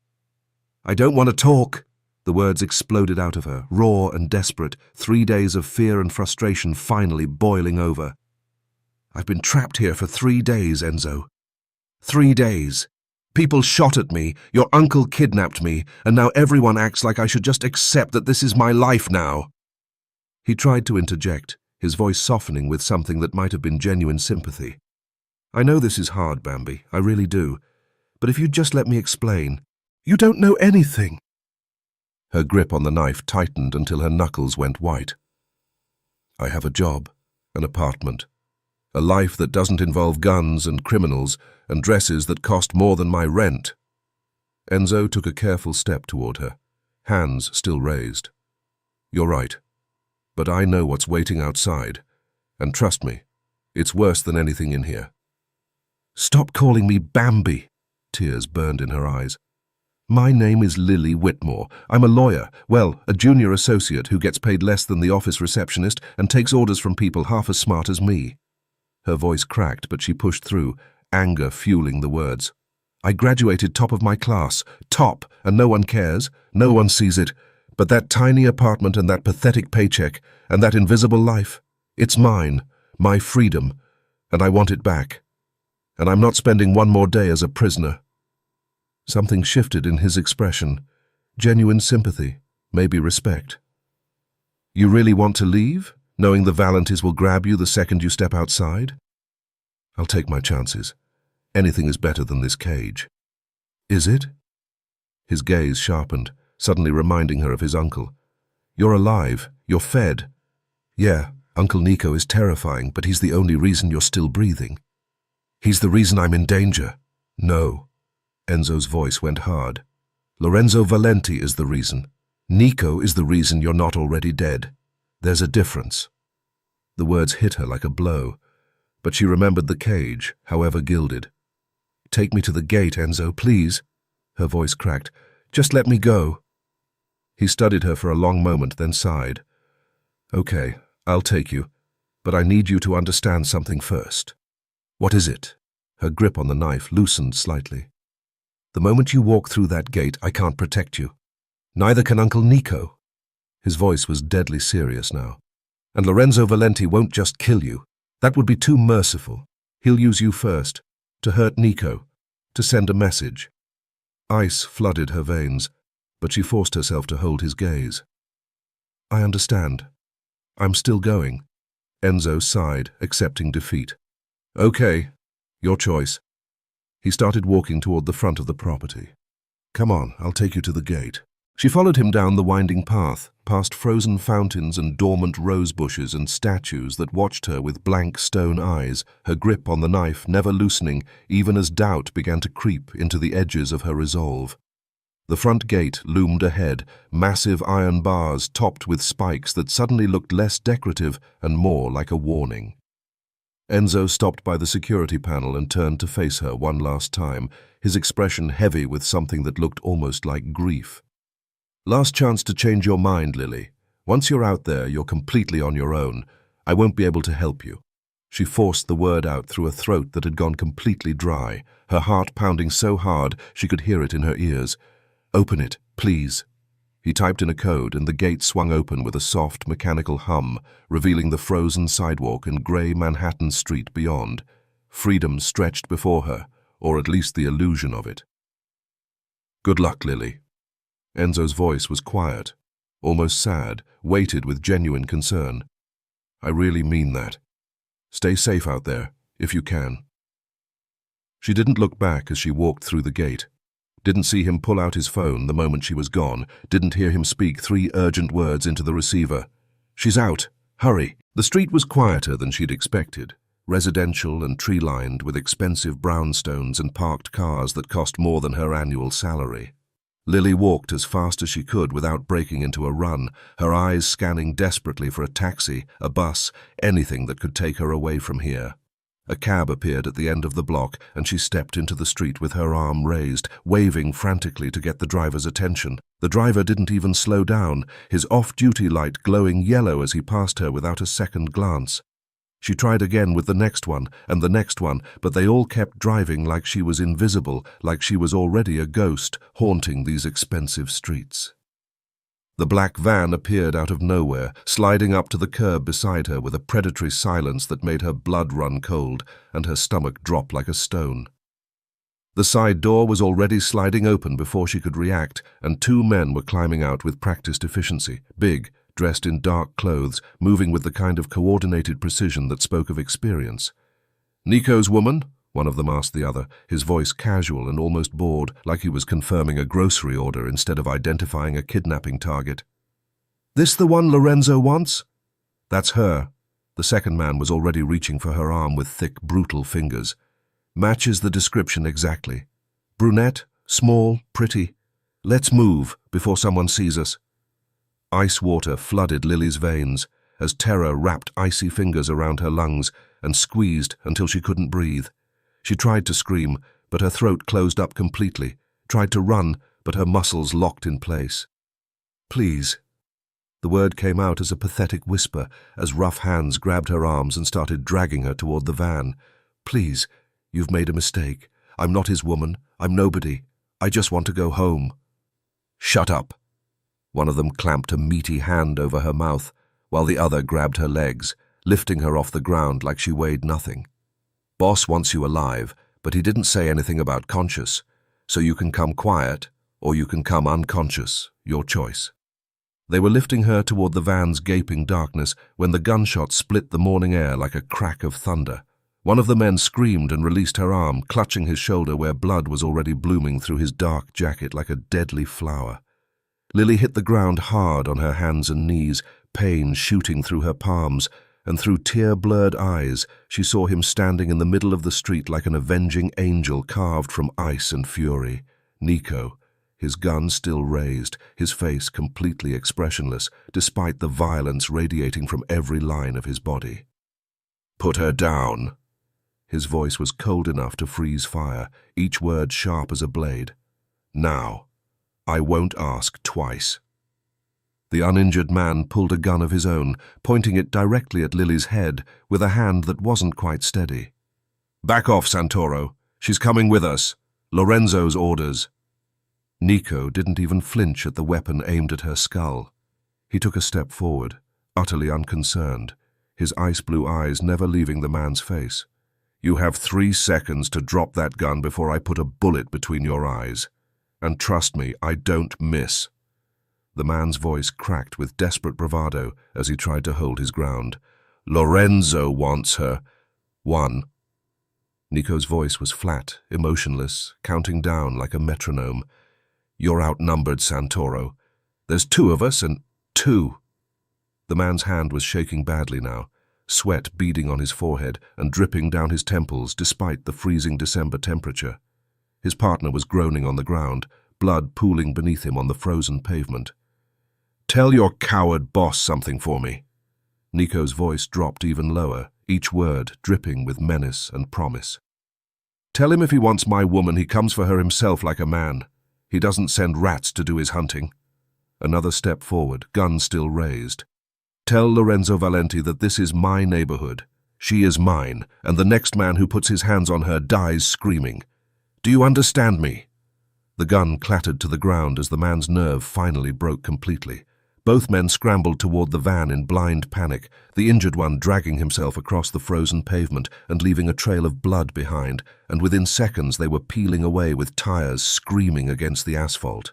"I don't want to talk." The words exploded out of her, raw and desperate, 3 days of fear and frustration finally boiling over. "I've been trapped here for 3 days, Enzo. 3 days. People shot at me, your uncle kidnapped me, and now everyone acts like I should just accept that this is my life now." He tried to interject, his voice softening with something that might have been genuine sympathy. "I know this is hard, Bambi, I really do. But if you'd just let me explain." "You don't know anything." Her grip on the knife tightened until her knuckles went white. "I have a job, an apartment, a life that doesn't involve guns and criminals and dresses that cost more than my rent." Enzo took a careful step toward her, hands still raised. "You're right, but I know what's waiting outside, and trust me, it's worse than anything in here." "Stop calling me Bambi." Tears burned in her eyes. "My name is Lilly Whitmore. I'm a lawyer, well, a junior associate who gets paid less than the office receptionist and takes orders from people half as smart as me." Her voice cracked, but she pushed through, anger fueling the words. "I graduated top of my class, top, and no one cares, no one sees it. But that tiny apartment and that pathetic paycheck and that invisible life, it's mine, my freedom, and I want it back. And I'm not spending one more day as a prisoner." Something shifted in his expression, genuine sympathy, maybe respect. "You really want to leave, knowing the Valentis will grab you the second you step outside?" "I'll take my chances. Anything is better than this cage." "Is it?" His gaze sharpened, suddenly reminding her of his uncle. "You're alive, You're fed. Yeah, Uncle Nico is terrifying, but he's the only reason you're still breathing. He's the reason I'm in danger. No. Enzo's voice went hard. Lorenzo Valenti is the reason. Nico is the reason you're not already dead. There's a difference. The words hit her like a blow, but she remembered the cage, however gilded. Take me to the gate, Enzo, please. Her voice cracked. Just let me go. He studied her for a long moment, then sighed. Okay, I'll take you, but I need you to understand something first. What is it? Her grip on the knife loosened slightly. The moment you walk through that gate, I can't protect you. Neither can Uncle Nico. His voice was deadly serious now. And Lorenzo Valenti won't just kill you. That would be too merciful. He'll use you first, to hurt Nico, to send a message. Ice flooded her veins, but she forced herself to hold his gaze. I understand. I'm still going. Enzo sighed, accepting defeat. Okay, your choice. He started walking toward the front of the property. Come on, I'll take you to the gate. She followed him down the winding path, past frozen fountains and dormant rose bushes and statues that watched her with blank stone eyes, her grip on the knife never loosening, even as doubt began to creep into the edges of her resolve. The front gate loomed ahead, massive iron bars topped with spikes that suddenly looked less decorative and more like a warning. Enzo stopped by the security panel and turned to face her one last time, his expression heavy with something that looked almost like grief. Last chance to change your mind, Lilly. Once you're out there, you're completely on your own. I won't be able to help you. She forced the word out through a throat that had gone completely dry, her heart pounding so hard she could hear it in her ears. Open it, please. He typed in a code, and the gate swung open with a soft, mechanical hum, revealing the frozen sidewalk and grey Manhattan street beyond. Freedom stretched before her, or at least the illusion of it. Good luck, Lilly. Enzo's voice was quiet, almost sad, weighted with genuine concern. I really mean that. Stay safe out there, if you can. She didn't look back as she walked through the gate. Didn't see him pull out his phone the moment she was gone. Didn't hear him speak 3 urgent words into the receiver. She's out. Hurry. The street was quieter than she'd expected. Residential and tree-lined with expensive brownstones and parked cars that cost more than her annual salary. Lilly walked as fast as she could without breaking into a run, her eyes scanning desperately for a taxi, a bus, anything that could take her away from here. A cab appeared at the end of the block, and she stepped into the street with her arm raised, waving frantically to get the driver's attention. The driver didn't even slow down, his off-duty light glowing yellow as he passed her without a second glance. She tried again with the next one, and the next one, but they all kept driving like she was invisible, like she was already a ghost, haunting these expensive streets. The black van appeared out of nowhere, sliding up to the curb beside her with a predatory silence that made her blood run cold and her stomach drop like a stone. The side door was already sliding open before she could react, and 2 men were climbing out with practiced efficiency, big, dressed in dark clothes, moving with the kind of coordinated precision that spoke of experience. Nico's woman? One of them asked the other, his voice casual and almost bored, like he was confirming a grocery order instead of identifying a kidnapping target. This the one Lorenzo wants? That's her. The second man was already reaching for her arm with thick, brutal fingers. Matches the description exactly. Brunette, small, pretty. Let's move before someone sees us. Ice water flooded Lilly's veins as terror wrapped icy fingers around her lungs and squeezed until she couldn't breathe. She tried to scream, but her throat closed up completely, tried to run, but her muscles locked in place. Please. The word came out as a pathetic whisper as rough hands grabbed her arms and started dragging her toward the van. Please, you've made a mistake. I'm not his woman. I'm nobody. I just want to go home. Shut up. One of them clamped a meaty hand over her mouth, while the other grabbed her legs, lifting her off the ground like she weighed nothing. Boss wants you alive, but he didn't say anything about conscious, so you can come quiet or you can come unconscious, your choice. They were lifting her toward the van's gaping darkness when the gunshot split the morning air like a crack of thunder. One of the men screamed and released her arm, clutching his shoulder where blood was already blooming through his dark jacket like a deadly flower. Lilly hit the ground hard on her hands and knees, pain shooting through her palms, and through tear-blurred eyes she saw him standing in the middle of the street like an avenging angel carved from ice and fury. Nico, his gun still raised, his face completely expressionless, despite the violence radiating from every line of his body. "Put her down." His voice was cold enough to freeze fire, each word sharp as a blade. "Now. I won't ask twice." The uninjured man pulled a gun of his own, pointing it directly at Lilly's head with a hand that wasn't quite steady. "Back off, Santoro. She's coming with us. Lorenzo's orders." Nico didn't even flinch at the weapon aimed at her skull. He took a step forward, utterly unconcerned, his ice-blue eyes never leaving the man's face. "You have 3 seconds to drop that gun before I put a bullet between your eyes. And trust me, I don't miss." The man's voice cracked with desperate bravado as he tried to hold his ground. "Lorenzo wants her." 1. Nico's voice was flat, emotionless, counting down like a metronome. "You're outnumbered, Santoro. There's 2 of us and 2. The man's hand was shaking badly now, sweat beading on his forehead and dripping down his temples despite the freezing December temperature. His partner was groaning on the ground, blood pooling beneath him on the frozen pavement. "Tell your coward boss something for me." Nico's voice dropped even lower, each word dripping with menace and promise. "Tell him if he wants my woman, he comes for her himself like a man. He doesn't send rats to do his hunting." Another step forward, gun still raised. "Tell Lorenzo Valenti that this is my neighborhood. She is mine, and the next man who puts his hands on her dies screaming. Do you understand me?" The gun clattered to the ground as the man's nerve finally broke completely. Both men scrambled toward the van in blind panic, the injured one dragging himself across the frozen pavement and leaving a trail of blood behind, and within seconds they were peeling away with tires screaming against the asphalt.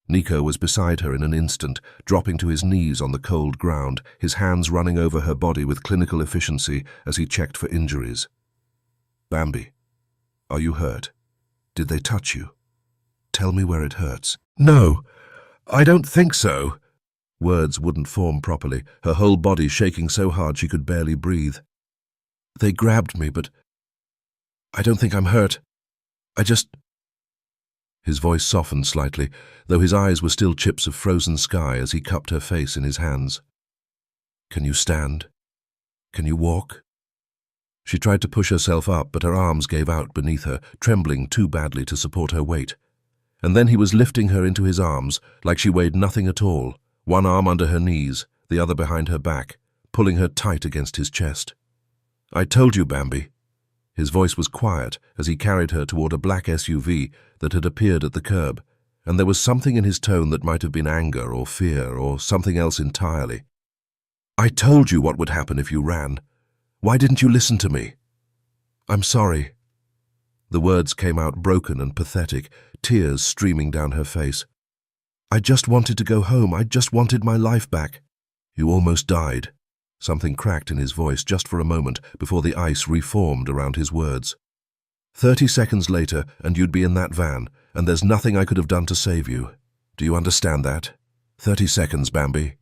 Nico was beside her in an instant, dropping to his knees on the cold ground, his hands running over her body with clinical efficiency as he checked for injuries. "Bambi, are you hurt? Did they touch you? Tell me where it hurts." "No, I don't think so." Words wouldn't form properly, her whole body shaking so hard she could barely breathe. "They grabbed me, but I don't think I'm hurt. I just—" His voice softened slightly, though his eyes were still chips of frozen sky as he cupped her face in his hands. "Can you stand? Can you walk?" She tried to push herself up, but her arms gave out beneath her, trembling too badly to support her weight. And then he was lifting her into his arms, like she weighed nothing at all, one arm under her knees, the other behind her back, pulling her tight against his chest. "I told you, Bambi." His voice was quiet as he carried her toward a black SUV that had appeared at the curb, and there was something in his tone that might have been anger or fear or something else entirely. "I told you what would happen if you ran. Why didn't you listen to me?" "I'm sorry." The words came out broken and pathetic, tears streaming down her face. "I just wanted to go home. I just wanted my life back." "You almost died." Something cracked in his voice just for a moment before the ice reformed around his words. 30 seconds later, and you'd be in that van, and there's nothing I could have done to save you. Do you understand that? 30 seconds, Bambi."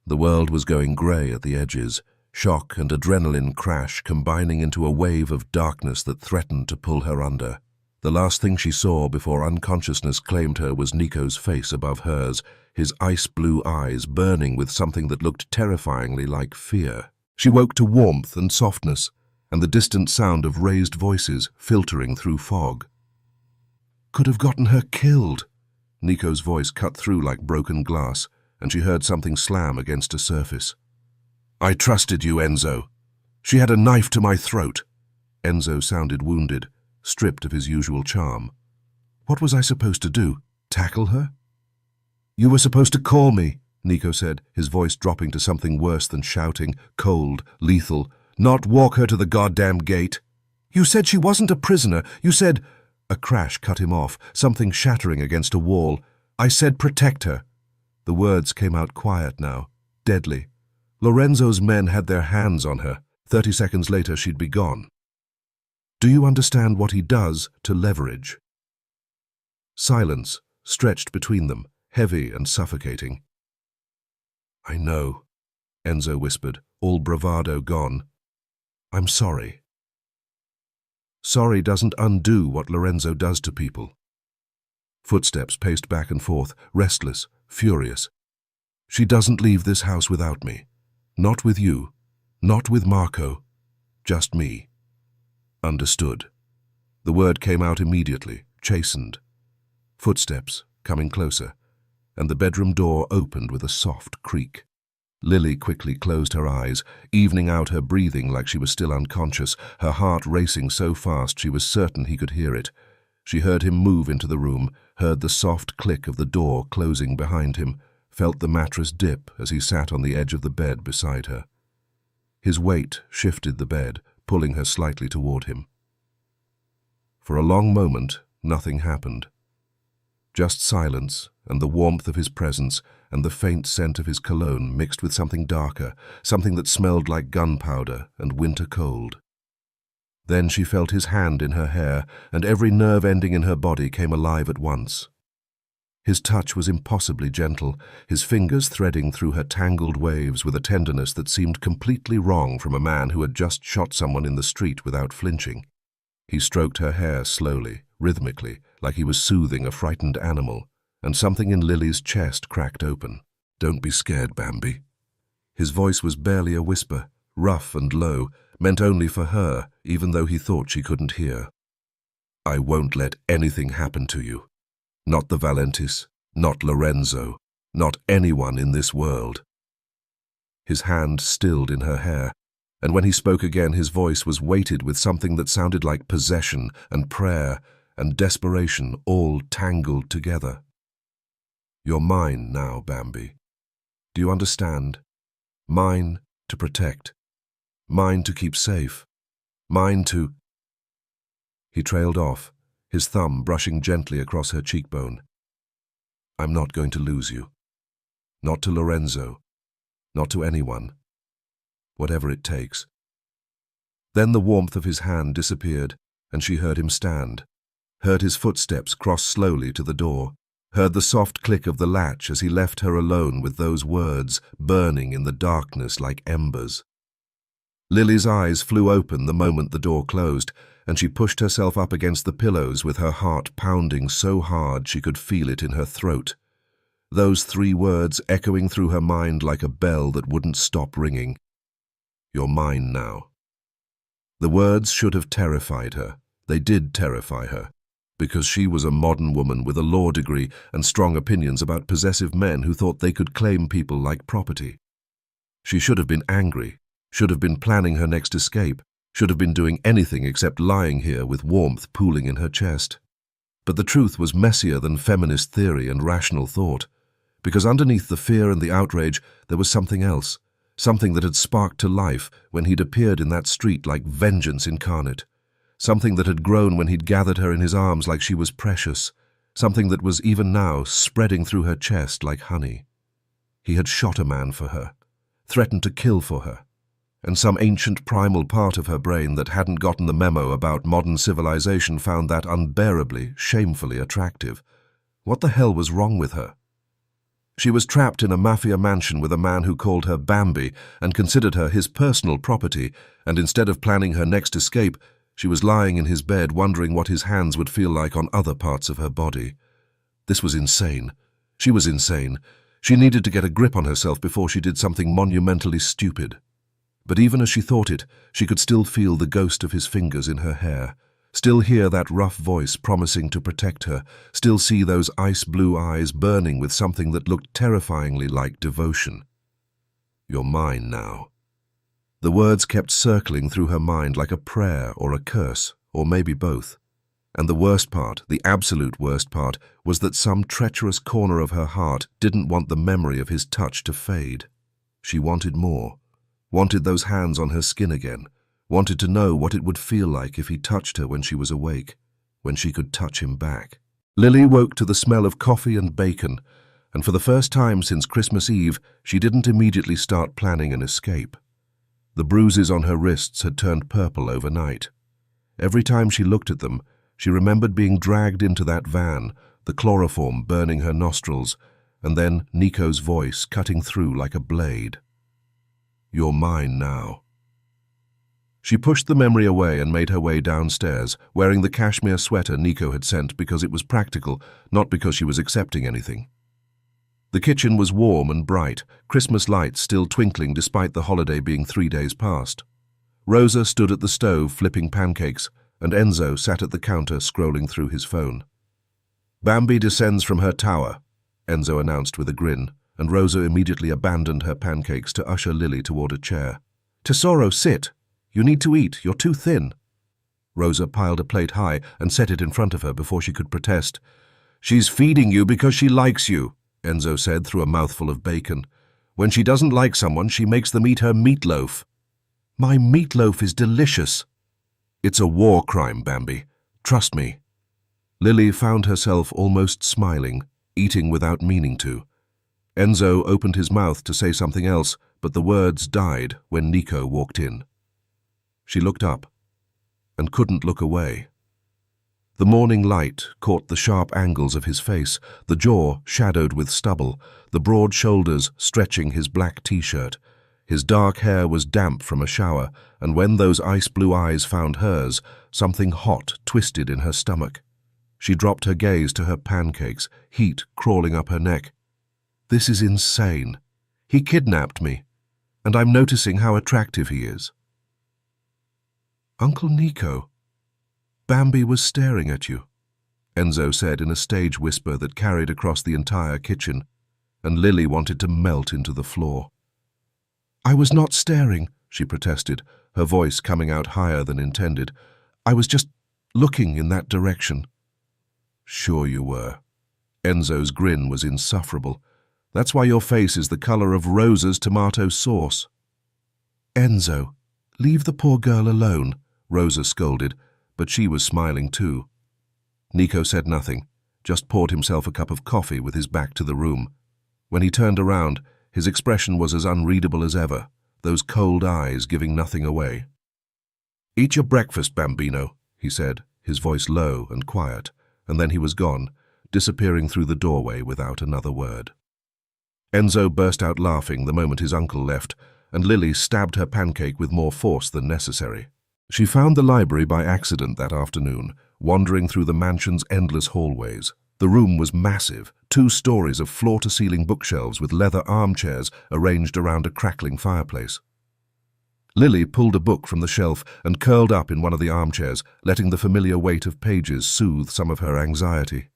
The world was going grey at the edges, shock and adrenaline crash combining into a wave of darkness that threatened to pull her under. The last thing she saw before unconsciousness claimed her was Nico's face above hers, his ice-blue eyes burning with something that looked terrifyingly like fear. She woke to warmth and softness, and the distant sound of raised voices filtering through fog. "Could have gotten her killed." Nico's voice cut through like broken glass, and she heard something slam against a surface. "I trusted you, Enzo. She had a knife to my throat." Enzo sounded wounded, stripped of his usual charm. "What was I supposed to do? Tackle her?" "You were supposed to call me," Nico said, his voice dropping to something worse than shouting, cold, lethal. "Not walk her to the goddamn gate." "You said she wasn't a prisoner. You said—" A crash cut him off, something shattering against a wall. "I said protect her." The words came out quiet now, deadly. Lorenzo's men had their hands on her. 30 seconds later, she'd be gone. "Do you understand what he does to leverage?" Silence stretched between them, heavy and suffocating. I know, Enzo whispered, all bravado gone. I'm sorry. Sorry doesn't undo what Lorenzo does to people. Footsteps paced back and forth, restless, furious. She doesn't leave this house without me. Not with you. Not with Marco. Just me. Understood. The word came out immediately, chastened. Footsteps, coming closer, and the bedroom door opened with a soft creak. Lilly quickly closed her eyes, evening out her breathing like she was still unconscious, her heart racing so fast she was certain he could hear it. She heard him move into the room, heard the soft click of the door closing behind him, felt the mattress dip as he sat on the edge of the bed beside her. His weight shifted the bed, pulling her slightly toward him. For a long moment, nothing happened. Just silence and the warmth of his presence and the faint scent of his cologne mixed with something darker, something that smelled like gunpowder and winter cold. Then she felt his hand in her hair, and every nerve ending in her body came alive at once. His touch was impossibly gentle, his fingers threading through her tangled waves with a tenderness that seemed completely wrong from a man who had just shot someone in the street without flinching. He stroked her hair slowly, rhythmically, like he was soothing a frightened animal, and something in Lily's chest cracked open. Don't be scared, Bambi. His voice was barely a whisper, rough and low, meant only for her, even though he thought she couldn't hear. I won't let anything happen to you. Not the Valentis, not Lorenzo, not anyone in this world. His hand stilled in her hair, and when he spoke again his voice was weighted with something that sounded like possession and prayer and desperation all tangled together. You're mine now, Bambi. Do you understand? Mine to protect. Mine to keep safe. Mine to... He trailed off, his thumb brushing gently across her cheekbone. I'm not going to lose you. Not to Lorenzo. Not to anyone. Whatever it takes. Then the warmth of his hand disappeared, and she heard him stand, heard his footsteps cross slowly to the door, heard the soft click of the latch as he left her alone with those words burning in the darkness like embers. Lily's eyes flew open the moment the door closed, and she pushed herself up against the pillows with her heart pounding so hard she could feel it in her throat. Those 3 words echoing through her mind like a bell that wouldn't stop ringing. You're mine now. The words should have terrified her. They did terrify her, because she was a modern woman with a law degree and strong opinions about possessive men who thought they could claim people like property. She should have been angry, should have been planning her next escape, should have been doing anything except lying here with warmth pooling in her chest. But the truth was messier than feminist theory and rational thought, because underneath the fear and the outrage there was something else, something that had sparked to life when he'd appeared in that street like vengeance incarnate, something that had grown when he'd gathered her in his arms like she was precious, something that was even now spreading through her chest like honey. He had shot a man for her, threatened to kill for her, and some ancient primal part of her brain that hadn't gotten the memo about modern civilization found that unbearably, shamefully attractive. What the hell was wrong with her? She was trapped in a Mafia mansion with a man who called her Bambi and considered her his personal property, and instead of planning her next escape, she was lying in his bed wondering what his hands would feel like on other parts of her body. This was insane. She was insane. She needed to get a grip on herself before she did something monumentally stupid. But even as she thought it, she could still feel the ghost of his fingers in her hair, still hear that rough voice promising to protect her, still see those ice-blue eyes burning with something that looked terrifyingly like devotion. You're mine now. The words kept circling through her mind like a prayer or a curse, or maybe both. And the worst part, the absolute worst part, was that some treacherous corner of her heart didn't want the memory of his touch to fade. She wanted more, wanted those hands on her skin again, wanted to know what it would feel like if he touched her when she was awake, when she could touch him back. Lilly woke to the smell of coffee and bacon, and for the first time since Christmas Eve, she didn't immediately start planning an escape. The bruises on her wrists had turned purple overnight. Every time she looked at them, she remembered being dragged into that van, the chloroform burning her nostrils, and then Nico's voice cutting through like a blade. "You're mine now." She pushed the memory away and made her way downstairs, wearing the cashmere sweater Nico had sent because it was practical, not because she was accepting anything. The kitchen was warm and bright, Christmas lights still twinkling despite the holiday being 3 days past. Rosa stood at the stove flipping pancakes, and Enzo sat at the counter scrolling through his phone. "Bambi descends from her tower," Enzo announced with a grin, and Rosa immediately abandoned her pancakes to usher Lilly toward a chair. "Tesoro, sit. You need to eat. You're too thin." Rosa piled a plate high and set it in front of her before she could protest. "She's feeding you because she likes you," Enzo said through a mouthful of bacon. "When she doesn't like someone, she makes them eat her meatloaf." "My meatloaf is delicious." "It's a war crime, Bambi. Trust me." Lilly found herself almost smiling, eating without meaning to. Enzo opened his mouth to say something else, but the words died when Nico walked in. She looked up and couldn't look away. The morning light caught the sharp angles of his face, the jaw shadowed with stubble, the broad shoulders stretching his black t-shirt. His dark hair was damp from a shower, and when those ice-blue eyes found hers, something hot twisted in her stomach. She dropped her gaze to her pancakes, heat crawling up her neck. "This is insane. He kidnapped me, and I'm noticing how attractive he is." "Uncle Nico, Bambi was staring at you," Enzo said in a stage whisper that carried across the entire kitchen, and Lilly wanted to melt into the floor. "I was not staring," she protested, her voice coming out higher than intended. "I was just looking in that direction." "Sure you were." Enzo's grin was insufferable. "That's why your face is the color of Rosa's tomato sauce." "Enzo, leave the poor girl alone," Rosa scolded, but she was smiling too. Nico said nothing, just poured himself a cup of coffee with his back to the room. When he turned around, his expression was as unreadable as ever, those cold eyes giving nothing away. "Eat your breakfast, Bambino," he said, his voice low and quiet, and then he was gone, disappearing through the doorway without another word. Enzo burst out laughing the moment his uncle left, and Lilly stabbed her pancake with more force than necessary. She found the library by accident that afternoon, wandering through the mansion's endless hallways. The room was massive, 2 stories of floor-to-ceiling bookshelves with leather armchairs arranged around a crackling fireplace. Lilly pulled a book from the shelf and curled up in one of the armchairs, letting the familiar weight of pages soothe some of her anxiety.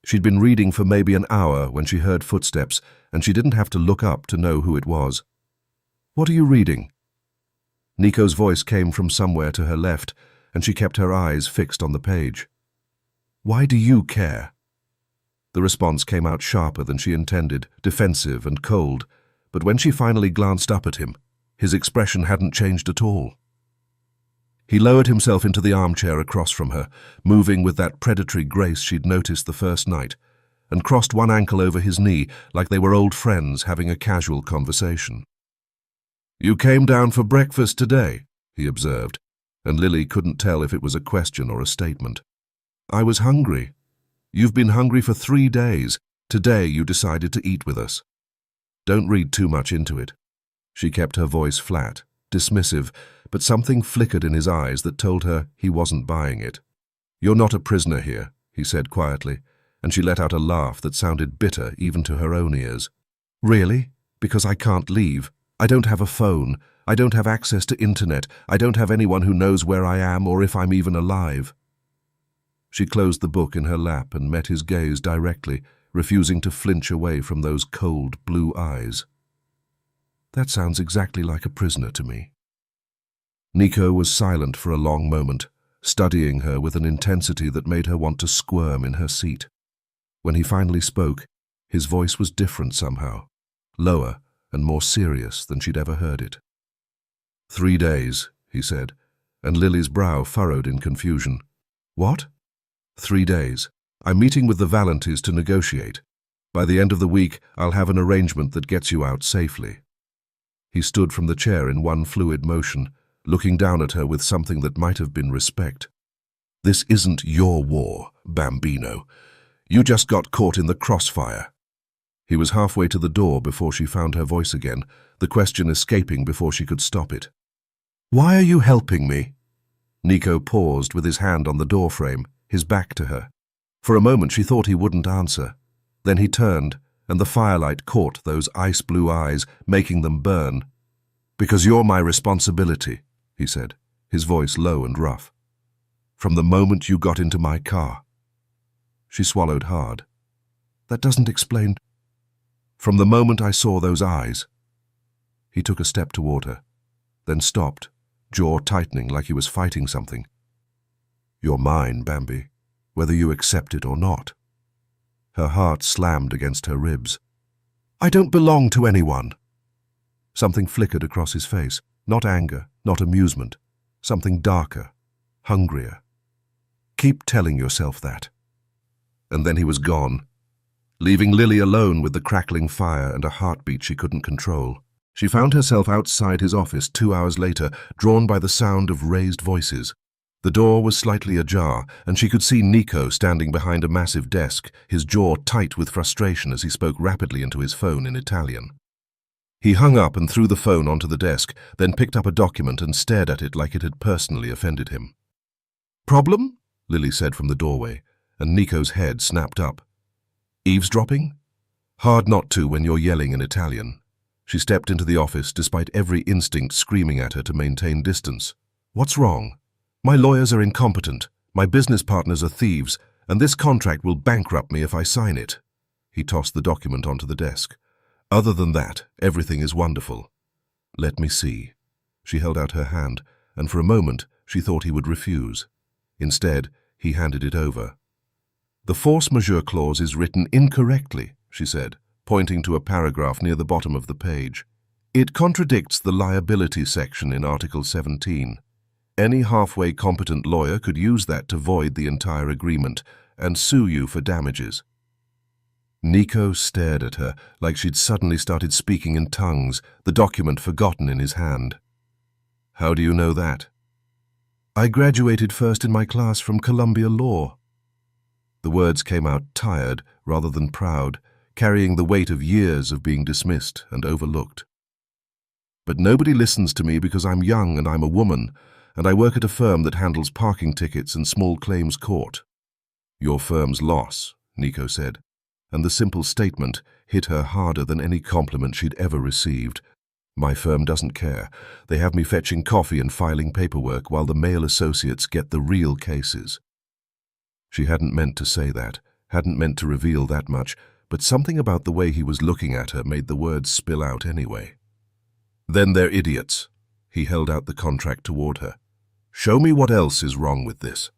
She'd been reading for maybe an hour when she heard footsteps, and she didn't have to look up to know who it was. "What are you reading?" Nico's voice came from somewhere to her left, and she kept her eyes fixed on the page. "Why do you care?" The response came out sharper than she intended, defensive and cold, but when she finally glanced up at him, his expression hadn't changed at all. He lowered himself into the armchair across from her, moving with that predatory grace she'd noticed the first night, and crossed one ankle over his knee like they were old friends having a casual conversation. "You came down for breakfast today," he observed, and Lilly couldn't tell if it was a question or a statement. "I was hungry. You've been hungry for 3 days. Today you decided to eat with us. Don't read too much into it." She kept her voice flat, dismissive, but something flickered in his eyes that told her he wasn't buying it. "You're not a prisoner here," he said quietly, and she let out a laugh that sounded bitter even to her own ears. "Really? Because I can't leave? I don't have a phone. I don't have access to internet. I don't have anyone who knows where I am or if I'm even alive." She closed the book in her lap and met his gaze directly, refusing to flinch away from those cold blue eyes. "That sounds exactly like a prisoner to me." Nico was silent for a long moment, studying her with an intensity that made her want to squirm in her seat. When he finally spoke, his voice was different somehow, lower and more serious than she'd ever heard it. 3 days, he said, and Lily's brow furrowed in confusion. "What?" 3 days. I'm meeting with the Valentis to negotiate. By the end of the week, I'll have an arrangement that gets you out safely." He stood from the chair in one fluid motion, looking down at her with something that might have been respect. "This isn't your war, Bambino. You just got caught in the crossfire." He was halfway to the door before she found her voice again, the question escaping before she could stop it. "Why are you helping me?" Nico paused with his hand on the doorframe, his back to her. For a moment she thought he wouldn't answer. Then he turned, and the firelight caught those ice-blue eyes, making them burn. "Because you're my responsibility," he said, his voice low and rough. "From the moment you got into my car." She swallowed hard. "That doesn't explain—" "From the moment I saw those eyes." He took a step toward her, then stopped, jaw tightening like he was fighting something. "You're mine, Bambi, whether you accept it or not." Her heart slammed against her ribs. "I don't belong to anyone." Something flickered across his face, not anger, not amusement, something darker, hungrier. "Keep telling yourself that." And then he was gone, leaving Lilly alone with the crackling fire and a heartbeat she couldn't control. She found herself outside his office 2 hours later, drawn by the sound of raised voices. The door was slightly ajar, and she could see Nico standing behind a massive desk, his jaw tight with frustration as he spoke rapidly into his phone in Italian. He hung up and threw the phone onto the desk, then picked up a document and stared at it like it had personally offended him. "Problem?" Lilly said from the doorway, and Nico's head snapped up. "Eavesdropping? Hard not to when you're yelling in Italian." She stepped into the office, despite every instinct screaming at her to maintain distance. "What's wrong? My lawyers are incompetent, my business partners are thieves, and this contract will bankrupt me if I sign it." He tossed the document onto the desk. "Other than that, everything is wonderful." "Let me see." She held out her hand, and for a moment she thought he would refuse. Instead, he handed it over. "The force majeure clause is written incorrectly," she said, pointing to a paragraph near the bottom of the page. "It contradicts the liability section in Article 17. Any halfway competent lawyer could use that to void the entire agreement and sue you for damages." Nico stared at her like she'd suddenly started speaking in tongues, the document forgotten in his hand. "How do you know that?" "I graduated first in my class from Columbia Law." The words came out tired rather than proud, carrying the weight of years of being dismissed and overlooked. "But nobody listens to me because I'm young and I'm a woman, and I work at a firm that handles parking tickets and small claims court." "Your firm's loss," Nico said, and the simple statement hit her harder than any compliment she'd ever received. "My firm doesn't care. They have me fetching coffee and filing paperwork while the male associates get the real cases." She hadn't meant to say that, hadn't meant to reveal that much, but something about the way he was looking at her made the words spill out anyway. "Then they're idiots." He held out the contract toward her. "Show me what else is wrong with this."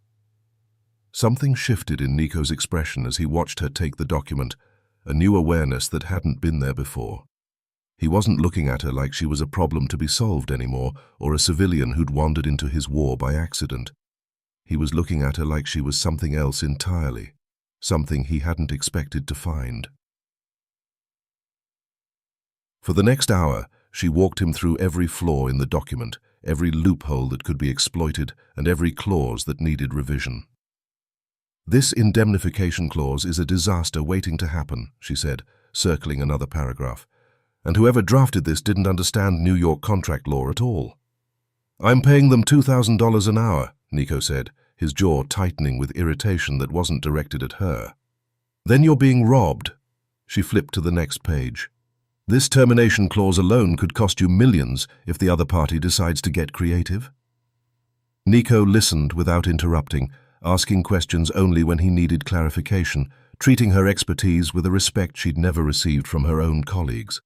Something shifted in Nico's expression as he watched her take the document, a new awareness that hadn't been there before. He wasn't looking at her like she was a problem to be solved anymore, or a civilian who'd wandered into his war by accident. He was looking at her like she was something else entirely, something he hadn't expected to find. For the next hour, she walked him through every flaw in the document, every loophole that could be exploited, and every clause that needed revision. "This indemnification clause is a disaster waiting to happen," she said, circling another paragraph. "And whoever drafted this didn't understand New York contract law at all." "I'm paying them $2,000 an hour," Nico said, his jaw tightening with irritation that wasn't directed at her. "Then you're being robbed." She flipped to the next page. "This termination clause alone could cost you millions if the other party decides to get creative." Nico listened without interrupting, asking questions only when he needed clarification, treating her expertise with a respect she'd never received from her own colleagues.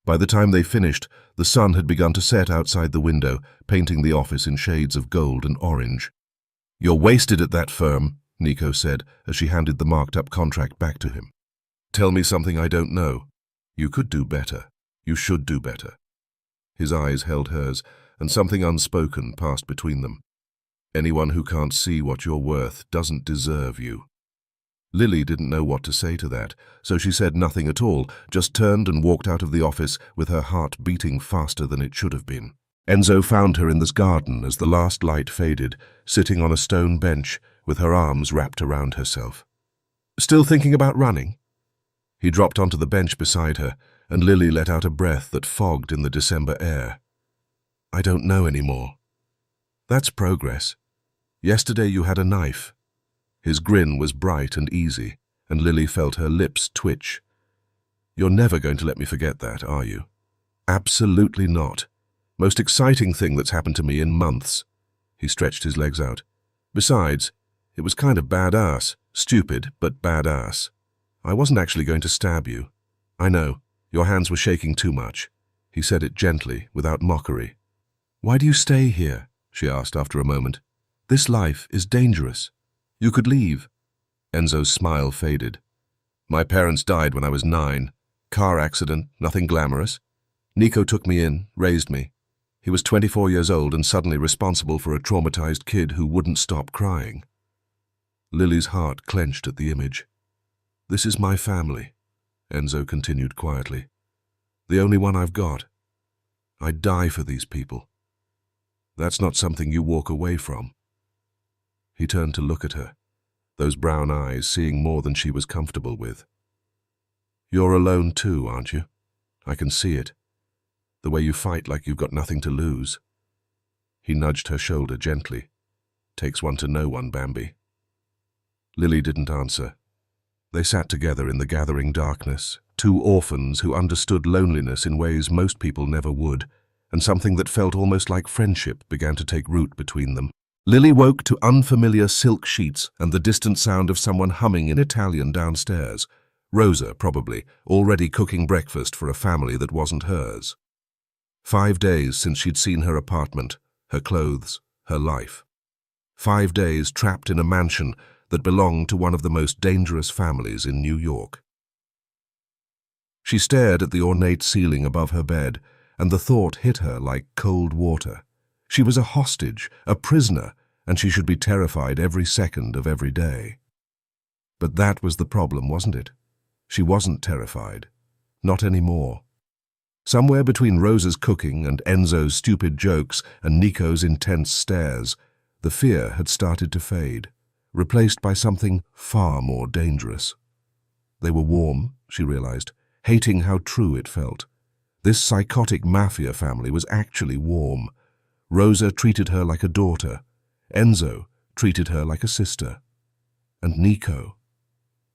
By the time they finished, the sun had begun to set outside the window, painting the office in shades of gold and orange. "You're wasted at that firm," Nico said as she handed the marked-up contract back to him. "Tell me something I don't know. You could do better. You should do better." His eyes held hers, and something unspoken passed between them. "Anyone who can't see what you're worth doesn't deserve you." Lilly didn't know what to say to that, so she said nothing at all, just turned and walked out of the office with her heart beating faster than it should have been. Enzo found her in the garden as the last light faded, sitting on a stone bench with her arms wrapped around herself. "Still thinking about running?" He dropped onto the bench beside her, and Lilly let out a breath that fogged in the December air. "I don't know anymore." "That's progress. Yesterday you had a knife." His grin was bright and easy, and Lilly felt her lips twitch. "You're never going to let me forget that, are you?" "Absolutely not. Most exciting thing that's happened to me in months." He stretched his legs out. "Besides, it was kind of badass. Stupid, but badass. I wasn't actually going to stab you. I know, your hands were shaking too much." He said it gently, without mockery. "Why do you stay here?" she asked after a moment. "This life is dangerous. You could leave." Enzo's smile faded. "My parents died when I was 9. Car accident, nothing glamorous. Nico took me in, raised me. He was 24 years old and suddenly responsible for a traumatized kid who wouldn't stop crying." Lily's heart clenched at the image. "This is my family," Enzo continued quietly. "The only one I've got. I'd die for these people. That's not something you walk away from." He turned to look at her, those brown eyes seeing more than she was comfortable with. "You're alone too, aren't you? I can see it. The way you fight like you've got nothing to lose." He nudged her shoulder gently. "Takes one to know one, Bambi." Lilly didn't answer. They sat together in the gathering darkness, two orphans who understood loneliness in ways most people never would, and something that felt almost like friendship began to take root between them. Lilly woke to unfamiliar silk sheets and the distant sound of someone humming in Italian downstairs. Rosa, probably, already cooking breakfast for a family that wasn't hers. 5 days since she'd seen her apartment, her clothes, her life. 5 days trapped in a mansion that belonged to one of the most dangerous families in New York. She stared at the ornate ceiling above her bed, and the thought hit her like cold water. She was a hostage, a prisoner, and she should be terrified every second of every day. But that was the problem, wasn't it? She wasn't terrified. Not anymore. Somewhere between Rosa's cooking and Enzo's stupid jokes and Nico's intense stares, the fear had started to fade, replaced by something far more dangerous. They were warm, she realized, hating how true it felt. This psychotic Mafia family was actually warm. Rosa treated her like a daughter. Enzo treated her like a sister. And Nico.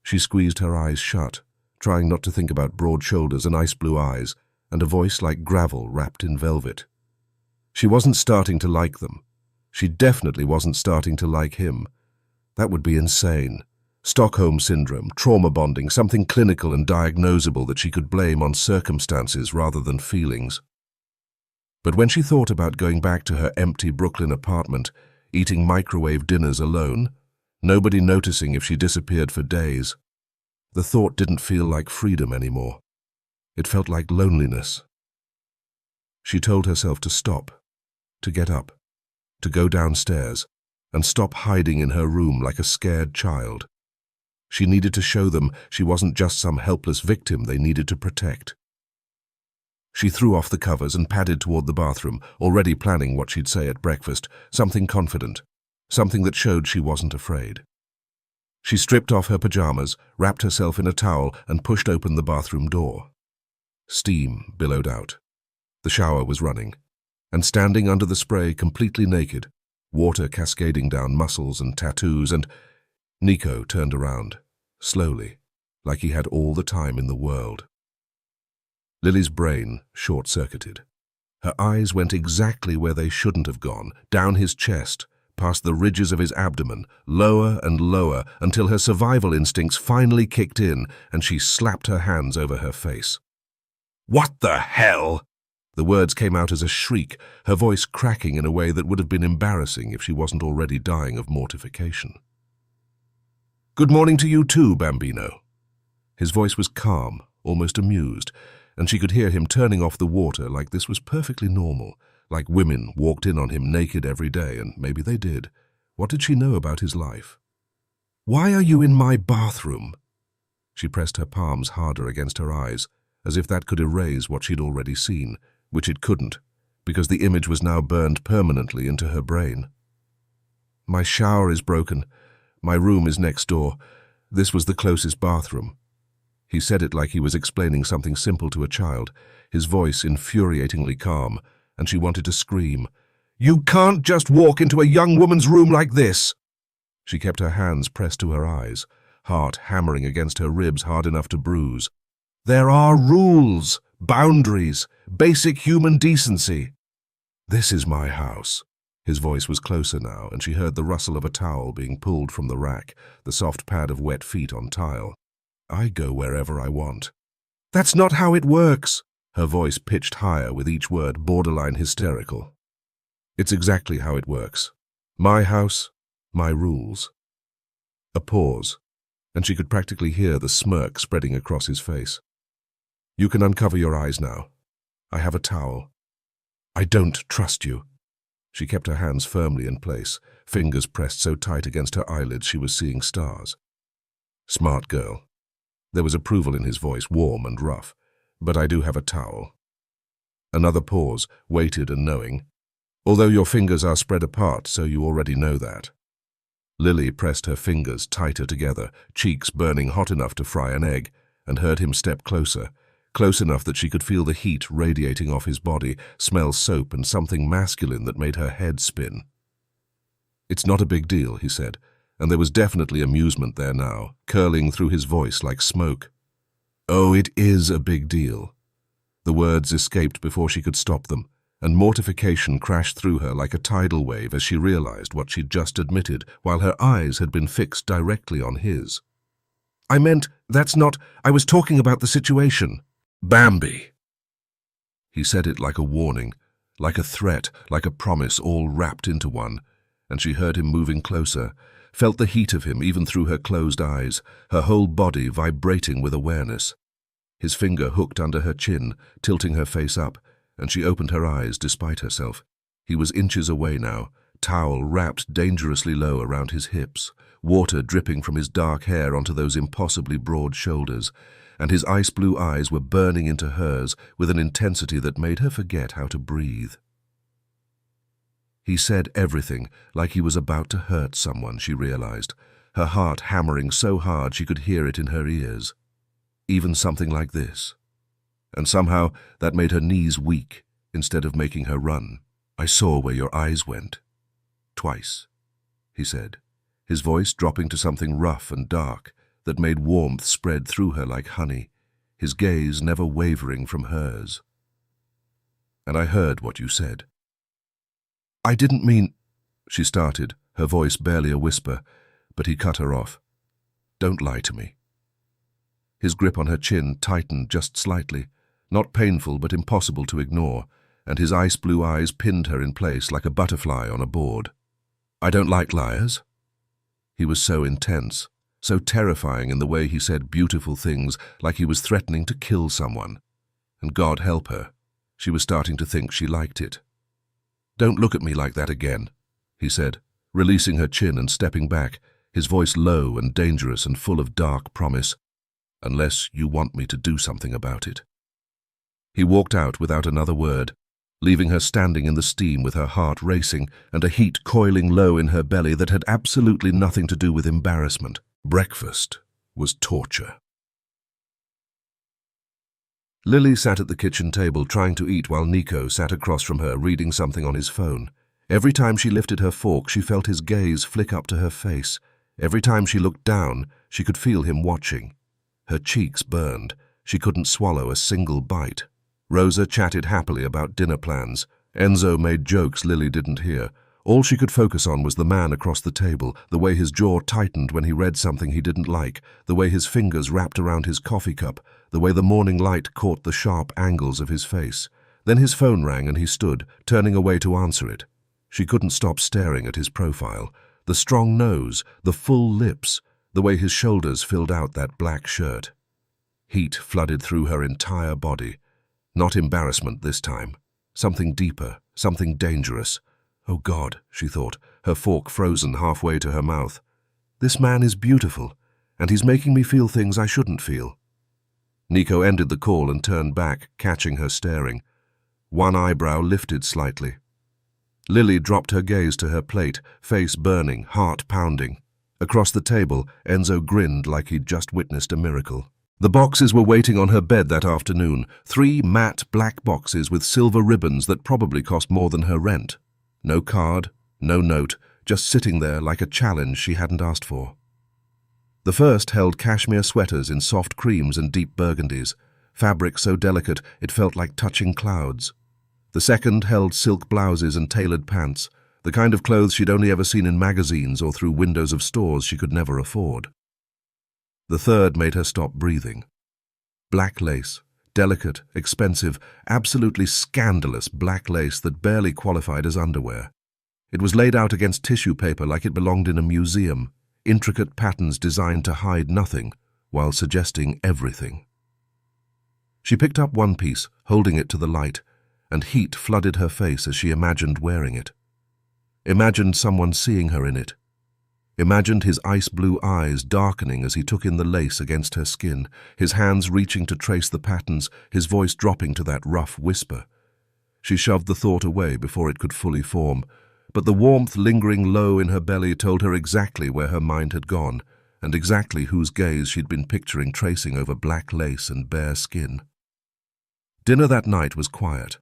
She squeezed her eyes shut, trying not to think about broad shoulders and ice blue eyes, and a voice like gravel wrapped in velvet. She wasn't starting to like them. She definitely wasn't starting to like him. That would be insane. Stockholm Syndrome, trauma bonding, something clinical and diagnosable that she could blame on circumstances rather than feelings. But when she thought about going back to her empty Brooklyn apartment, eating microwave dinners alone, nobody noticing if she disappeared for days, the thought didn't feel like freedom anymore. It felt like loneliness. She told herself to stop, to get up, to go downstairs, and stop hiding in her room like a scared child. She needed to show them she wasn't just some helpless victim they needed to protect. She threw off the covers and padded toward the bathroom, already planning what she'd say at breakfast, something confident, something that showed she wasn't afraid. She stripped off her pajamas, wrapped herself in a towel, and pushed open the bathroom door. Steam billowed out. The shower was running, and standing under the spray completely naked, water cascading down muscles and tattoos, and Nico turned around, slowly, like he had all the time in the world. Lily's brain short-circuited. Her eyes went exactly where they shouldn't have gone, down his chest, past the ridges of his abdomen, lower and lower, until her survival instincts finally kicked in and she slapped her hands over her face. "What the hell?" The words came out as a shriek, her voice cracking in a way that would have been embarrassing if she wasn't already dying of mortification. "Good morning to you too, Bambino." His voice was calm, almost amused, and she could hear him turning off the water like this was perfectly normal, like women walked in on him naked every day, and maybe they did. What did she know about his life? "Why are you in my bathroom?" She pressed her palms harder against her eyes, as if that could erase what she'd already seen, which it couldn't, because the image was now burned permanently into her brain. "My shower is broken. My room is next door. This was the closest bathroom." He said it like he was explaining something simple to a child, his voice infuriatingly calm, and she wanted to scream. "You can't just walk into a young woman's room like this!" She kept her hands pressed to her eyes, heart hammering against her ribs hard enough to bruise. "There are rules, boundaries, basic human decency." "This is my house." His voice was closer now, and she heard the rustle of a towel being pulled from the rack, the soft pad of wet feet on tile. "I go wherever I want." "That's not how it works." Her voice pitched higher with each word, borderline hysterical. "It's exactly how it works. My house, my rules." A pause, and she could practically hear the smirk spreading across his face. "You can uncover your eyes now. I have a towel." "I don't trust you." She kept her hands firmly in place, fingers pressed so tight against her eyelids she was seeing stars. "Smart girl." There was approval in his voice, warm and rough. "But I do have a towel." Another pause, weighted and knowing. "Although your fingers are spread apart, so you already know that." Lilly pressed her fingers tighter together, cheeks burning hot enough to fry an egg, and heard him step closer, close enough that she could feel the heat radiating off his body, smell soap and something masculine that made her head spin. "It's not a big deal," he said, and there was definitely amusement there now, curling through his voice like smoke. "Oh, it is a big deal." The words escaped before she could stop them, and mortification crashed through her like a tidal wave as she realized what she'd just admitted, while her eyes had been fixed directly on his. "I meant, I was talking about the situation." "Bambi." He said it like a warning, like a threat, like a promise, all wrapped into one, and she heard him moving closer, felt the heat of him even through her closed eyes, her whole body vibrating with awareness. His finger hooked under her chin, tilting her face up, and she opened her eyes despite herself. He was inches away now, towel wrapped dangerously low around his hips, water dripping from his dark hair onto those impossibly broad shoulders, and his ice-blue eyes were burning into hers with an intensity that made her forget how to breathe. He said everything like he was about to hurt someone, she realized, her heart hammering so hard she could hear it in her ears. Even something like this. And somehow that made her knees weak instead of making her run. "I saw where your eyes went. Twice," he said, his voice dropping to something rough and dark that made warmth spread through her like honey, his gaze never wavering from hers. "And I heard what you said." "I didn't mean—" she started, her voice barely a whisper, but he cut her off. "Don't lie to me." His grip on her chin tightened just slightly, not painful but impossible to ignore, and his ice-blue eyes pinned her in place like a butterfly on a board. "I don't like liars." He was so intense, so terrifying in the way he said beautiful things, like he was threatening to kill someone. And God help her, she was starting to think she liked it. "Don't look at me like that again," he said, releasing her chin and stepping back, his voice low and dangerous and full of dark promise. "Unless you want me to do something about it." He walked out without another word, leaving her standing in the steam with her heart racing and a heat coiling low in her belly that had absolutely nothing to do with embarrassment. Breakfast was torture. Lilly sat at the kitchen table trying to eat while Nico sat across from her reading something on his phone. Every time she lifted her fork, she felt his gaze flick up to her face. Every time she looked down, she could feel him watching. Her cheeks burned. She couldn't swallow a single bite. Rosa chatted happily about dinner plans. Enzo made jokes Lilly didn't hear. All she could focus on was the man across the table, the way his jaw tightened when he read something he didn't like, the way his fingers wrapped around his coffee cup, the way the morning light caught the sharp angles of his face. Then his phone rang and he stood, turning away to answer it. She couldn't stop staring at his profile. The strong nose, the full lips, the way his shoulders filled out that black shirt. Heat flooded through her entire body. Not embarrassment this time. Something deeper, something dangerous. Oh God, she thought, her fork frozen halfway to her mouth. This man is beautiful, and he's making me feel things I shouldn't feel. Nico ended the call and turned back, catching her staring. One eyebrow lifted slightly. Lilly dropped her gaze to her plate, face burning, heart pounding. Across the table, Enzo grinned like he'd just witnessed a miracle. The boxes were waiting on her bed that afternoon, 3 matte black boxes with silver ribbons that probably cost more than her rent. No card, no note, just sitting there like a challenge she hadn't asked for. The first held cashmere sweaters in soft creams and deep burgundies, fabric so delicate it felt like touching clouds. The second held silk blouses and tailored pants, the kind of clothes she'd only ever seen in magazines or through windows of stores she could never afford. The third made her stop breathing. Black lace, delicate, expensive, absolutely scandalous black lace that barely qualified as underwear. It was laid out against tissue paper like it belonged in a museum, intricate patterns designed to hide nothing while suggesting everything. She picked up one piece, holding it to the light, and heat flooded her face as she imagined wearing it. Imagined someone seeing her in it. Imagined his ice-blue eyes darkening as he took in the lace against her skin, his hands reaching to trace the patterns, his voice dropping to that rough whisper. She shoved the thought away before it could fully form, but the warmth lingering low in her belly told her exactly where her mind had gone, and exactly whose gaze she'd been picturing tracing over black lace and bare skin. Dinner that night was quiet.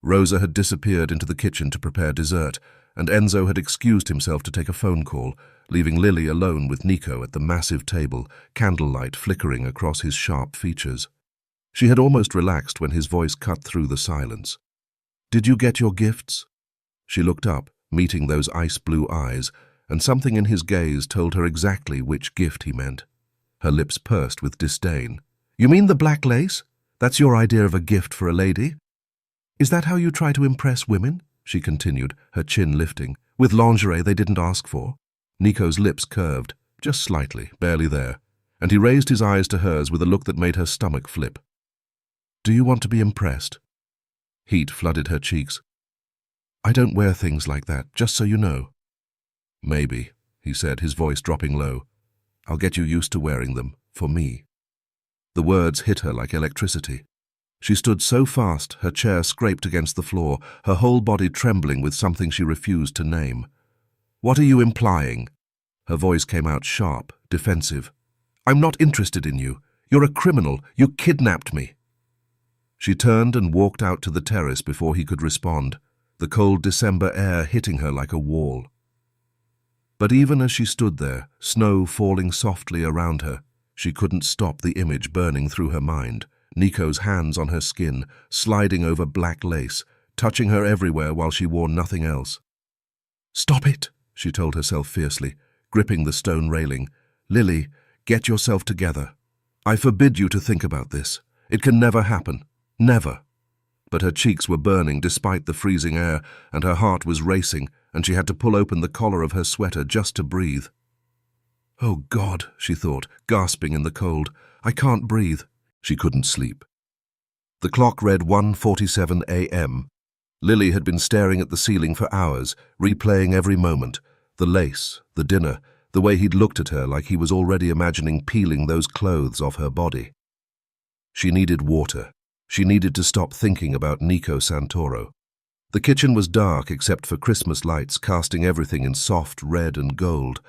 Rosa had disappeared into the kitchen to prepare dessert, and Enzo had excused himself to take a phone call, leaving Lilly alone with Nico at the massive table, candlelight flickering across his sharp features. She had almost relaxed when his voice cut through the silence. "Did you get your gifts?" She looked up, meeting those ice-blue eyes, and something in his gaze told her exactly which gift he meant. Her lips pursed with disdain. "You mean the black lace? That's your idea of a gift for a lady? Is that how you try to impress women?" she continued, her chin lifting, "with lingerie they didn't ask for?" Nico's lips curved, just slightly, barely there, and he raised his eyes to hers with a look that made her stomach flip. "Do you want to be impressed?" Heat flooded her cheeks. "I don't wear things like that, just so you know." "Maybe," he said, his voice dropping low. "I'll get you used to wearing them, for me." The words hit her like electricity. She stood so fast, her chair scraped against the floor, her whole body trembling with something she refused to name. "What are you implying?" Her voice came out sharp, defensive. "I'm not interested in you. You're a criminal. You kidnapped me." She turned and walked out to the terrace before he could respond, the cold December air hitting her like a wall. But even as she stood there, snow falling softly around her, she couldn't stop the image burning through her mind. Nico's hands on her skin, sliding over black lace, touching her everywhere while she wore nothing else. "Stop it," she told herself fiercely, gripping the stone railing. "Lilly, get yourself together. I forbid you to think about this. It can never happen. Never." But her cheeks were burning despite the freezing air, and her heart was racing, and she had to pull open the collar of her sweater just to breathe. "Oh God," she thought, gasping in the cold. "I can't breathe." She couldn't sleep. The clock read 1:47 a.m. Lilly had been staring at the ceiling for hours, replaying every moment, the lace, the dinner, the way he'd looked at her like he was already imagining peeling those clothes off her body. She needed water. She needed to stop thinking about Nico Santoro. The kitchen was dark except for Christmas lights casting everything in soft red and gold.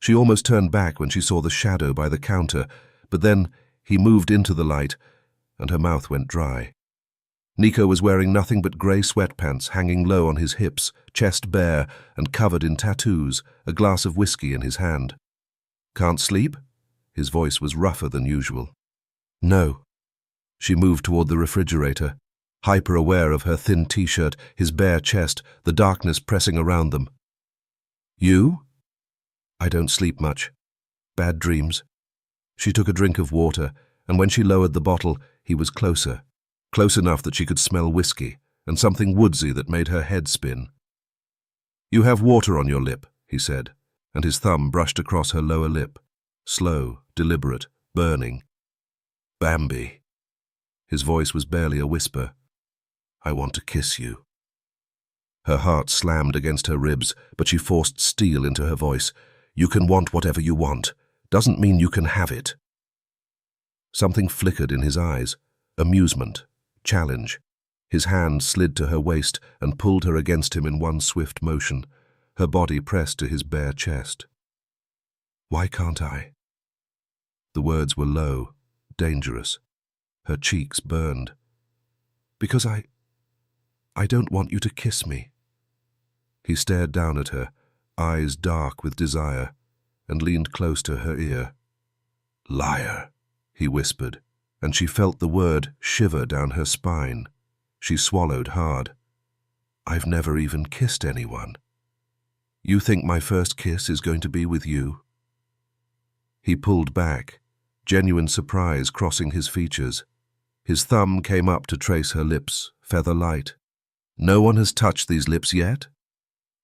She almost turned back when she saw the shadow by the counter, but then he moved into the light, and her mouth went dry. Nico was wearing nothing but grey sweatpants hanging low on his hips, chest bare and covered in tattoos, a glass of whiskey in his hand. "Can't sleep?" His voice was rougher than usual. "No." She moved toward the refrigerator, hyper-aware of her thin t-shirt, his bare chest, the darkness pressing around them. "You?" "I don't sleep much. Bad dreams." She took a drink of water, and when she lowered the bottle, he was closer, close enough that she could smell whiskey, and something woodsy that made her head spin. "You have water on your lip," he said, and his thumb brushed across her lower lip, slow, deliberate, burning. "Bambi." His voice was barely a whisper. "I want to kiss you." Her heart slammed against her ribs, but she forced steel into her voice. "You can want whatever you want. Doesn't mean you can have it." Something flickered in his eyes. Amusement. Challenge. His hand slid to her waist and pulled her against him in one swift motion, her body pressed to his bare chest. "Why can't I?" The words were low, dangerous. Her cheeks burned. "Because I don't want you to kiss me." He stared down at her, eyes dark with desire, and leaned close to her ear. "Liar," he whispered, and she felt the word shiver down her spine. She swallowed hard. "I've never even kissed anyone. You think my first kiss is going to be with you?" He pulled back, genuine surprise crossing his features. His thumb came up to trace her lips, feather light. "No one has touched these lips yet?"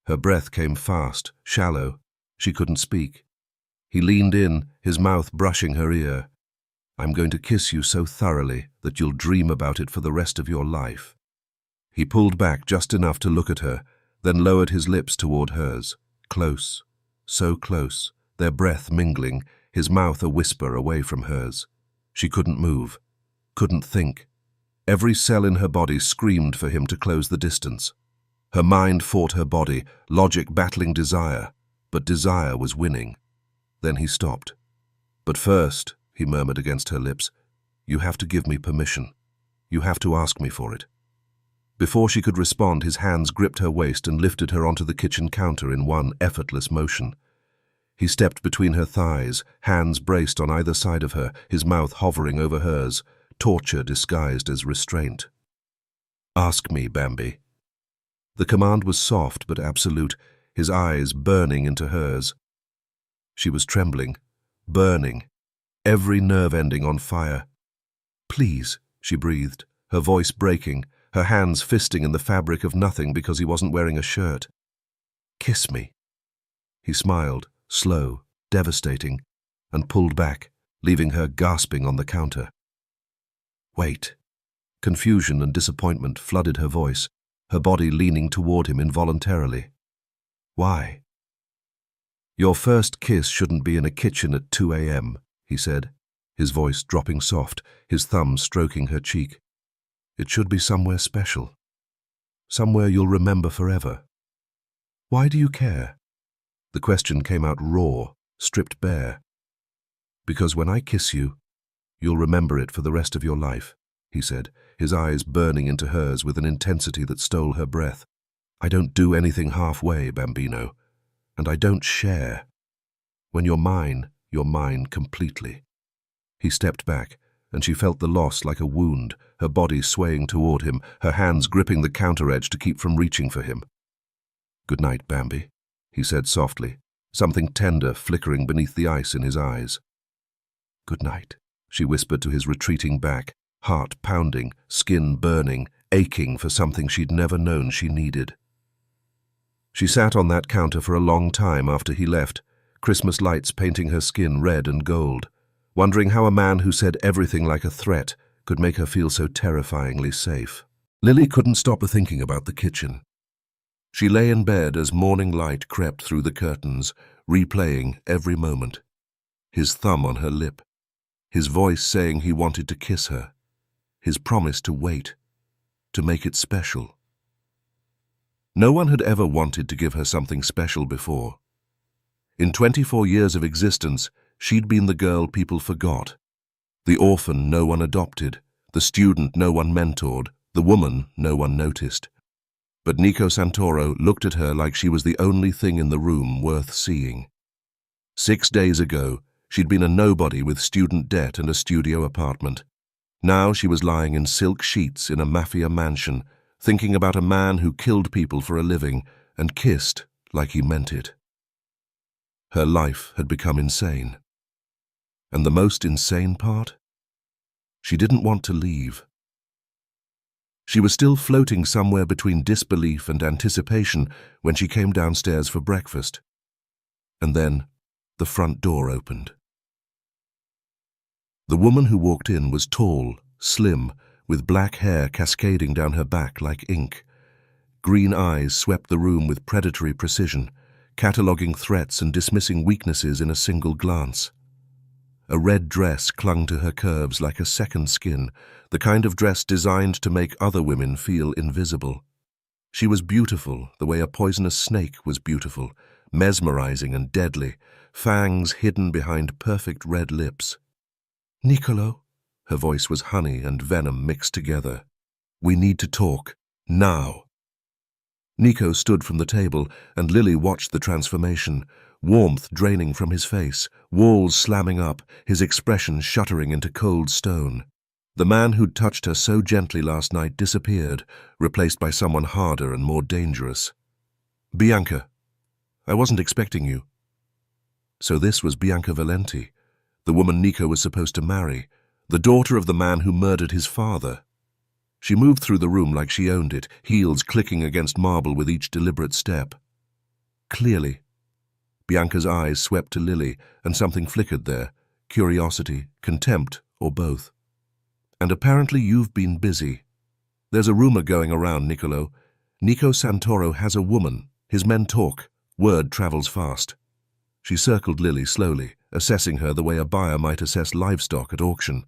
Her breath came fast, shallow. She couldn't speak. He leaned in, his mouth brushing her ear. "I'm going to kiss you so thoroughly that you'll dream about it for the rest of your life." He pulled back just enough to look at her, then lowered his lips toward hers. Close, so close, their breath mingling, his mouth a whisper away from hers. She couldn't move, couldn't think. Every cell in her body screamed for him to close the distance. Her mind fought her body, logic battling desire, but desire was winning. Then he stopped. "But first," he murmured against her lips, "you have to give me permission. You have to ask me for it." Before she could respond, his hands gripped her waist and lifted her onto the kitchen counter in one effortless motion. He stepped between her thighs, hands braced on either side of her, his mouth hovering over hers, torture disguised as restraint. "Ask me, Bambi." The command was soft but absolute, his eyes burning into hers. She was trembling, burning, every nerve ending on fire. "Please," she breathed, her voice breaking, her hands fisting in the fabric of nothing because he wasn't wearing a shirt. "Kiss me." He smiled, slow, devastating, and pulled back, leaving her gasping on the counter. "Wait." Confusion and disappointment flooded her voice, her body leaning toward him involuntarily. "Why?" "Your first kiss shouldn't be in a kitchen at 2 a.m., he said, his voice dropping soft, his thumb stroking her cheek. "It should be somewhere special. Somewhere you'll remember forever." "Why do you care?" The question came out raw, stripped bare. "Because when I kiss you, you'll remember it for the rest of your life," he said, his eyes burning into hers with an intensity that stole her breath. "I don't do anything halfway, Bambino. And I don't share. When you're mine completely." He stepped back, and she felt the loss like a wound, her body swaying toward him, her hands gripping the counter edge to keep from reaching for him. "Good night, Bambi," he said softly, something tender flickering beneath the ice in his eyes. "Good night," she whispered to his retreating back, heart pounding, skin burning, aching for something she'd never known she needed. She sat on that counter for a long time after he left, Christmas lights painting her skin red and gold, wondering how a man who said everything like a threat could make her feel so terrifyingly safe. Lilly couldn't stop thinking about the kitchen. She lay in bed as morning light crept through the curtains, replaying every moment. His thumb on her lip, his voice saying he wanted to kiss her, his promise to wait, to make it special. No one had ever wanted to give her something special before. In 24 years of existence, she'd been the girl people forgot, the orphan no one adopted, the student no one mentored, the woman no one noticed. But Nico Santoro looked at her like she was the only thing in the room worth seeing. 6 days ago, she'd been a nobody with student debt and a studio apartment. Now she was lying in silk sheets in a Mafia mansion, thinking about a man who killed people for a living and kissed like he meant it. Her life had become insane. And the most insane part? She didn't want to leave. She was still floating somewhere between disbelief and anticipation when she came downstairs for breakfast. And then the front door opened. The woman who walked in was tall, slim, with black hair cascading down her back like ink. Green eyes swept the room with predatory precision, cataloguing threats and dismissing weaknesses in a single glance. A red dress clung to her curves like a second skin, the kind of dress designed to make other women feel invisible. She was beautiful the way a poisonous snake was beautiful, mesmerizing and deadly, fangs hidden behind perfect red lips. "Niccolo," Her voice was honey and venom mixed together. "We need to talk. Now." Nico stood from the table, and Lilly watched the transformation, warmth draining from his face, walls slamming up, his expression shuttering into cold stone. The man who'd touched her so gently last night disappeared, replaced by someone harder and more dangerous. "Bianca, I wasn't expecting you." So this was Bianca Valenti, the woman Nico was supposed to marry, the daughter of the man who murdered his father. She moved through the room like she owned it, heels clicking against marble with each deliberate step. Clearly. Bianca's eyes swept to Lilly, and something flickered there, curiosity, contempt, or both. "And apparently you've been busy. There's a rumor going around, Niccolo. Nico Santoro has a woman. His men talk. Word travels fast." She circled Lilly slowly, assessing her the way a buyer might assess livestock at auction.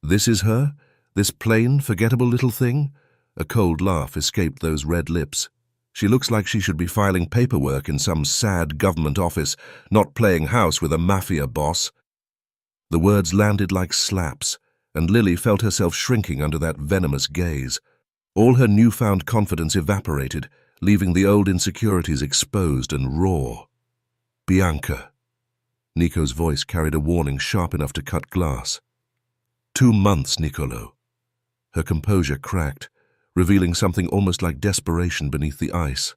"This is her? This plain, forgettable little thing?" A cold laugh escaped those red lips. "She looks like she should be filing paperwork in some sad government office, not playing house with a mafia boss." The words landed like slaps, and Lilly felt herself shrinking under that venomous gaze. All her newfound confidence evaporated, leaving the old insecurities exposed and raw. "Bianca." Nico's voice carried a warning sharp enough to cut glass. 2 months, Niccolo." Her composure cracked, revealing something almost like desperation beneath the ice.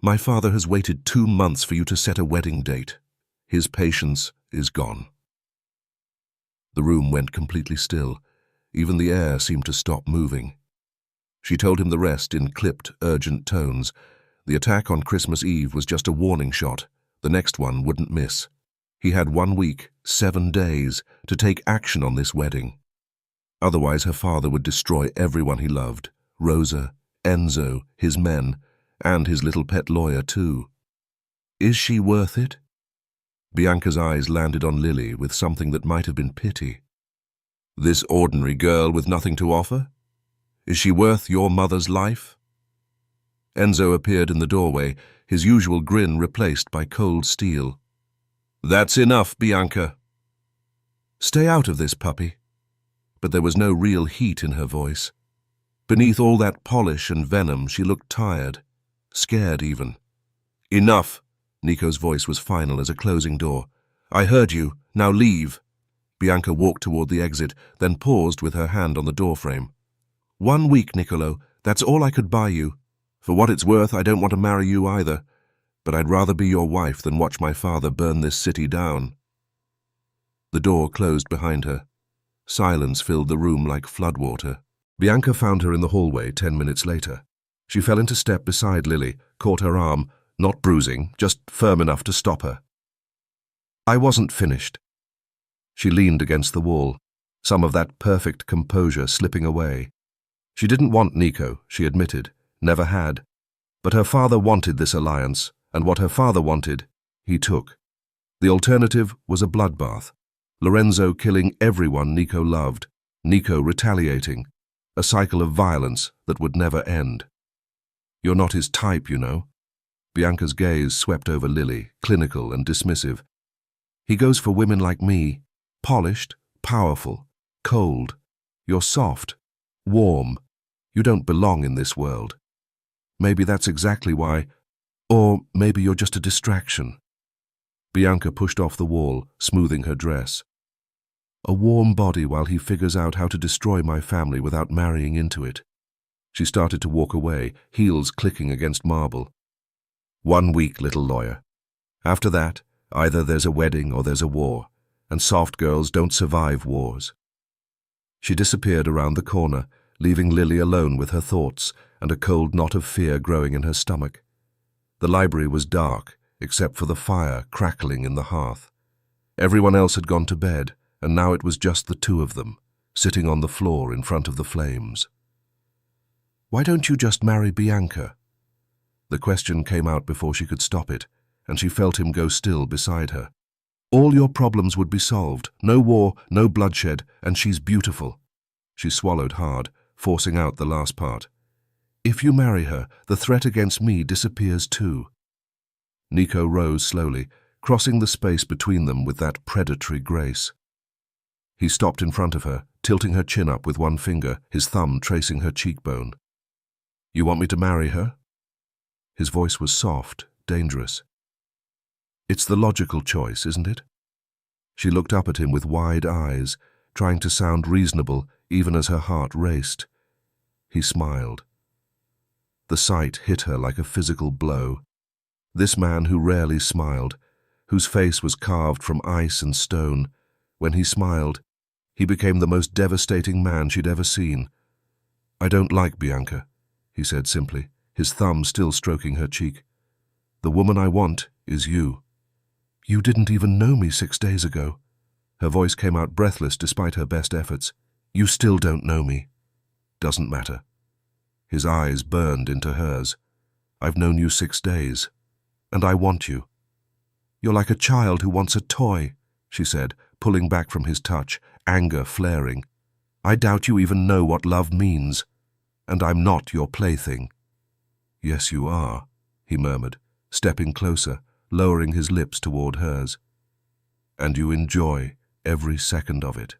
"My father has waited 2 months for you to set a wedding date. His patience is gone." The room went completely still. Even the air seemed to stop moving. She told him the rest in clipped, urgent tones. The attack on Christmas Eve was just a warning shot. The next one wouldn't miss. He had 1 week, 7 days, to take action on this wedding. Otherwise her father would destroy everyone he loved. Rosa, Enzo, his men, and his little pet lawyer too. "Is she worth it?" Bianca's eyes landed on Lilly with something that might have been pity. "This ordinary girl with nothing to offer? Is she worth your mother's life?" Enzo appeared in the doorway, his usual grin replaced by cold steel. "That's enough, Bianca." "Stay out of this, puppy." But there was no real heat in her voice. Beneath all that polish and venom, she looked tired, scared even. "Enough." Nico's voice was final as a closing door. "I heard you. Now leave." Bianca walked toward the exit, then paused with her hand on the doorframe. 1 week, Niccolo. That's all I could buy you. For what it's worth, I don't want to marry you either. But I'd rather be your wife than watch my father burn this city down." The door closed behind her. Silence filled the room like floodwater. Bianca found her in the hallway 10 minutes later. She fell into step beside Lilly, caught her arm, not bruising, just firm enough to stop her. "I wasn't finished." She leaned against the wall, some of that perfect composure slipping away. She didn't want Nico, she admitted, never had. But her father wanted this alliance, and what her father wanted, he took. The alternative was a bloodbath. Lorenzo killing everyone Nico loved, Nico retaliating, a cycle of violence that would never end. "You're not his type, you know." Bianca's gaze swept over Lilly, clinical and dismissive. "He goes for women like me, polished, powerful, cold. You're soft, warm. You don't belong in this world. Maybe that's exactly why, or maybe you're just a distraction." Bianca pushed off the wall, smoothing her dress. "A warm body while he figures out how to destroy my family without marrying into it." She started to walk away, heels clicking against marble. 1 week, little lawyer. After that, either there's a wedding or there's a war, and soft girls don't survive wars. She disappeared around the corner, leaving Lilly alone with her thoughts and a cold knot of fear growing in her stomach. The library was dark, except for the fire crackling in the hearth. Everyone else had gone to bed, and now it was just the two of them, sitting on the floor in front of the flames. "Why don't you just marry Bianca?" The question came out before she could stop it, and she felt him go still beside her. "All your problems would be solved. No war, no bloodshed, and she's beautiful." She swallowed hard, forcing out the last part. "If you marry her, the threat against me disappears too." Nico rose slowly, crossing the space between them with that predatory grace. He stopped in front of her, tilting her chin up with one finger, his thumb tracing her cheekbone. "You want me to marry her?" His voice was soft, dangerous. "It's the logical choice, isn't it?" She looked up at him with wide eyes, trying to sound reasonable even as her heart raced. He smiled. The sight hit her like a physical blow. This man who rarely smiled, whose face was carved from ice and stone, when he smiled, he became the most devastating man she'd ever seen. "I don't like Bianca," he said simply, his thumb still stroking her cheek. "The woman I want is you." "You didn't even know me 6 days ago." Her voice came out breathless despite her best efforts. "You still don't know me." "Doesn't matter." His eyes burned into hers. "I've known you 6 days, and I want you." "You're like a child who wants a toy," she said, pulling back from his touch, anger flaring. "I doubt you even know what love means, and I'm not your plaything." "Yes, you are," he murmured, stepping closer, lowering his lips toward hers. "And you enjoy every second of it."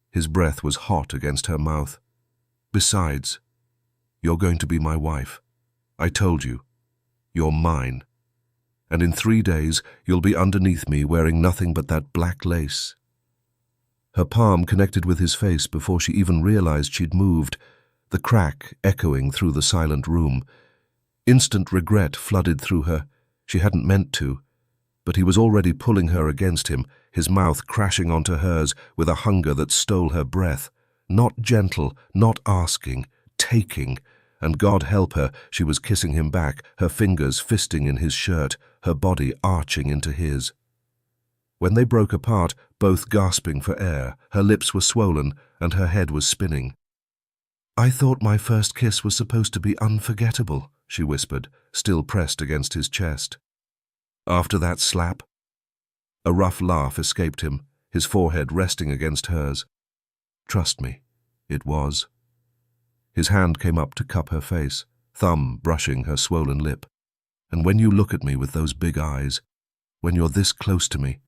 His breath was hot against her mouth. "Besides, you're going to be my wife. I told you. You're mine. And in 3 days, you'll be underneath me wearing nothing but that black lace." Her palm connected with his face before she even realized she'd moved, the crack echoing through the silent room. Instant regret flooded through her. She hadn't meant to, but he was already pulling her against him, his mouth crashing onto hers with a hunger that stole her breath. Not gentle, not asking, taking, and God help her, she was kissing him back, her fingers fisting in his shirt, her body arching into his. When they broke apart, both gasping for air, her lips were swollen and her head was spinning. "I thought my first kiss was supposed to be unforgettable," she whispered, still pressed against his chest. "After that slap?" A rough laugh escaped him, his forehead resting against hers. "Trust me, it was." His hand came up to cup her face, thumb brushing her swollen lip. "And when you look at me with those big eyes, when you're this close to me,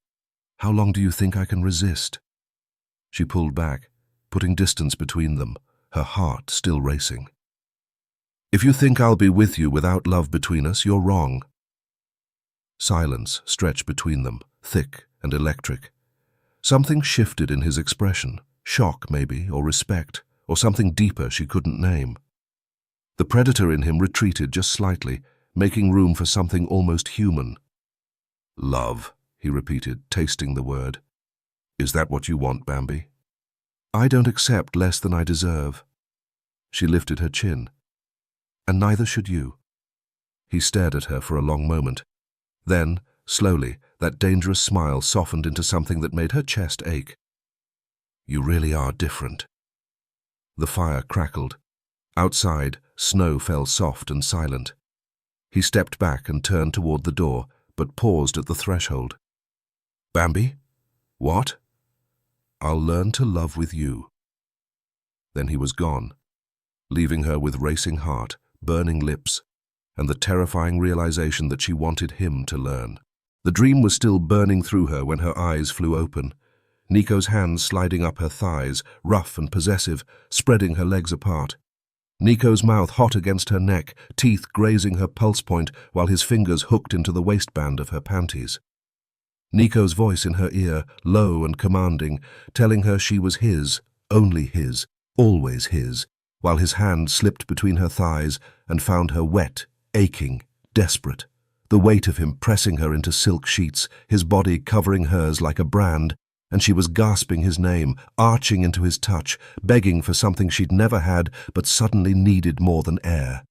how long do you think I can resist?" She pulled back, putting distance between them, her heart still racing. "If you think I'll be with you without love between us, you're wrong." Silence stretched between them, thick and electric. Something shifted in his expression, shock maybe, or respect, or something deeper she couldn't name. The predator in him retreated just slightly, making room for something almost human. "Love," he repeated, tasting the word. "Is that what you want, Bambi?" "I don't accept less than I deserve." She lifted her chin. "And neither should you." He stared at her for a long moment. Then, slowly, that dangerous smile softened into something that made her chest ache. "You really are different." The fire crackled. Outside, snow fell soft and silent. He stepped back and turned toward the door, but paused at the threshold. "Bambi? What?" "I'll learn to love with you." Then he was gone, leaving her with racing heart, burning lips, and the terrifying realization that she wanted him to learn. The dream was still burning through her when her eyes flew open. Nico's hands sliding up her thighs, rough and possessive, spreading her legs apart. Nico's mouth hot against her neck, teeth grazing her pulse point while his fingers hooked into the waistband of her panties. Nico's voice in her ear, low and commanding, telling her she was his, only his, always his, while his hand slipped between her thighs and found her wet, aching, desperate. The weight of him pressing her into silk sheets, his body covering hers like a brand, and she was gasping his name, arching into his touch, begging for something she'd never had but suddenly needed more than air.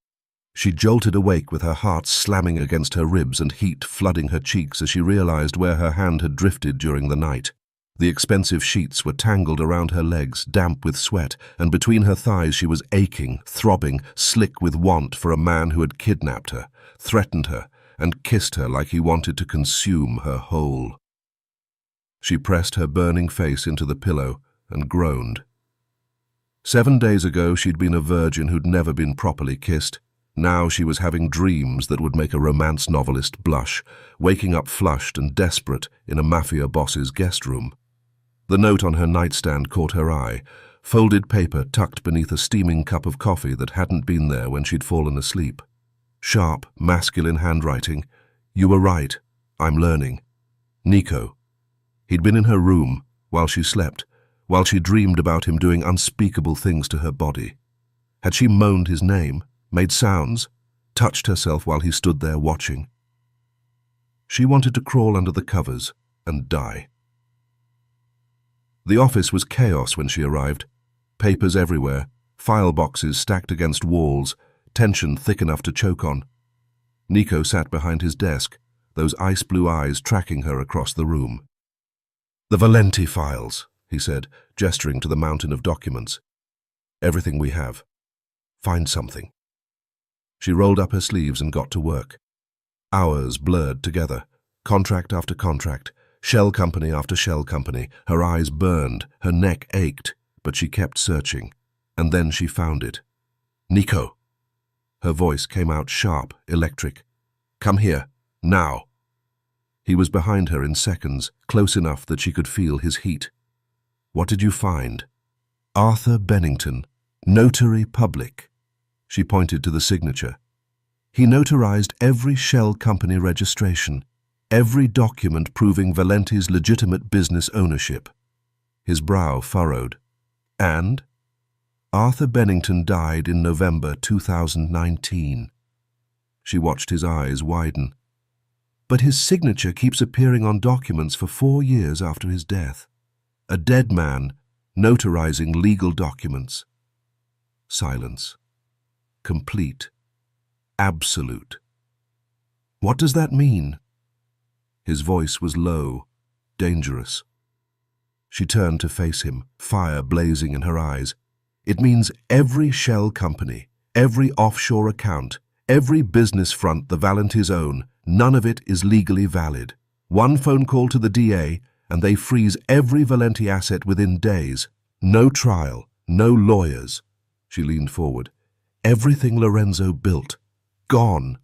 She jolted awake with her heart slamming against her ribs and heat flooding her cheeks as she realized where her hand had drifted during the night. The expensive sheets were tangled around her legs, damp with sweat, and between her thighs she was aching, throbbing, slick with want for a man who had kidnapped her, threatened her, and kissed her like he wanted to consume her whole. She pressed her burning face into the pillow and groaned. 7 days ago she'd been a virgin who'd never been properly kissed. Now she was having dreams that would make a romance novelist blush, waking up flushed and desperate in a mafia boss's guest room. The note on her nightstand caught her eye, folded paper tucked beneath a steaming cup of coffee that hadn't been there when she'd fallen asleep. Sharp, masculine handwriting. "You were right. I'm learning. Nico." He'd been in her room while she slept, while she dreamed about him doing unspeakable things to her body. Had she moaned his name, made sounds, touched herself while he stood there watching? She wanted to crawl under the covers and die. The office was chaos when she arrived. Papers everywhere, file boxes stacked against walls, tension thick enough to choke on. Nico sat behind his desk, those ice-blue eyes tracking her across the room. "The Valenti files," he said, gesturing to the mountain of documents. "Everything we have. Find something." She rolled up her sleeves and got to work. Hours blurred together, contract after contract, shell company after shell company. Her eyes burned, her neck ached, but she kept searching. And then she found it. "Nico." Her voice came out sharp, electric. "Come here, now." He was behind her in seconds, close enough that she could feel his heat. "What did you find?" "Arthur Bennington, Notary Public." She pointed to the signature. "He notarized every shell company registration, every document proving Valenti's legitimate business ownership." His brow furrowed. "And?" "Arthur Bennington died in November 2019. She watched his eyes widen. "But his signature keeps appearing on documents for 4 years after his death. A dead man notarizing legal documents." Silence. Complete. Absolute. "What does that mean?" His voice was low, dangerous. She turned to face him, fire blazing in her eyes. "It means every shell company, every offshore account, every business front the Valentis own, none of it is legally valid. One phone call to the DA, and they freeze every Valenti asset within days. No trial, no lawyers." She leaned forward. "Everything Lorenzo built. Gone."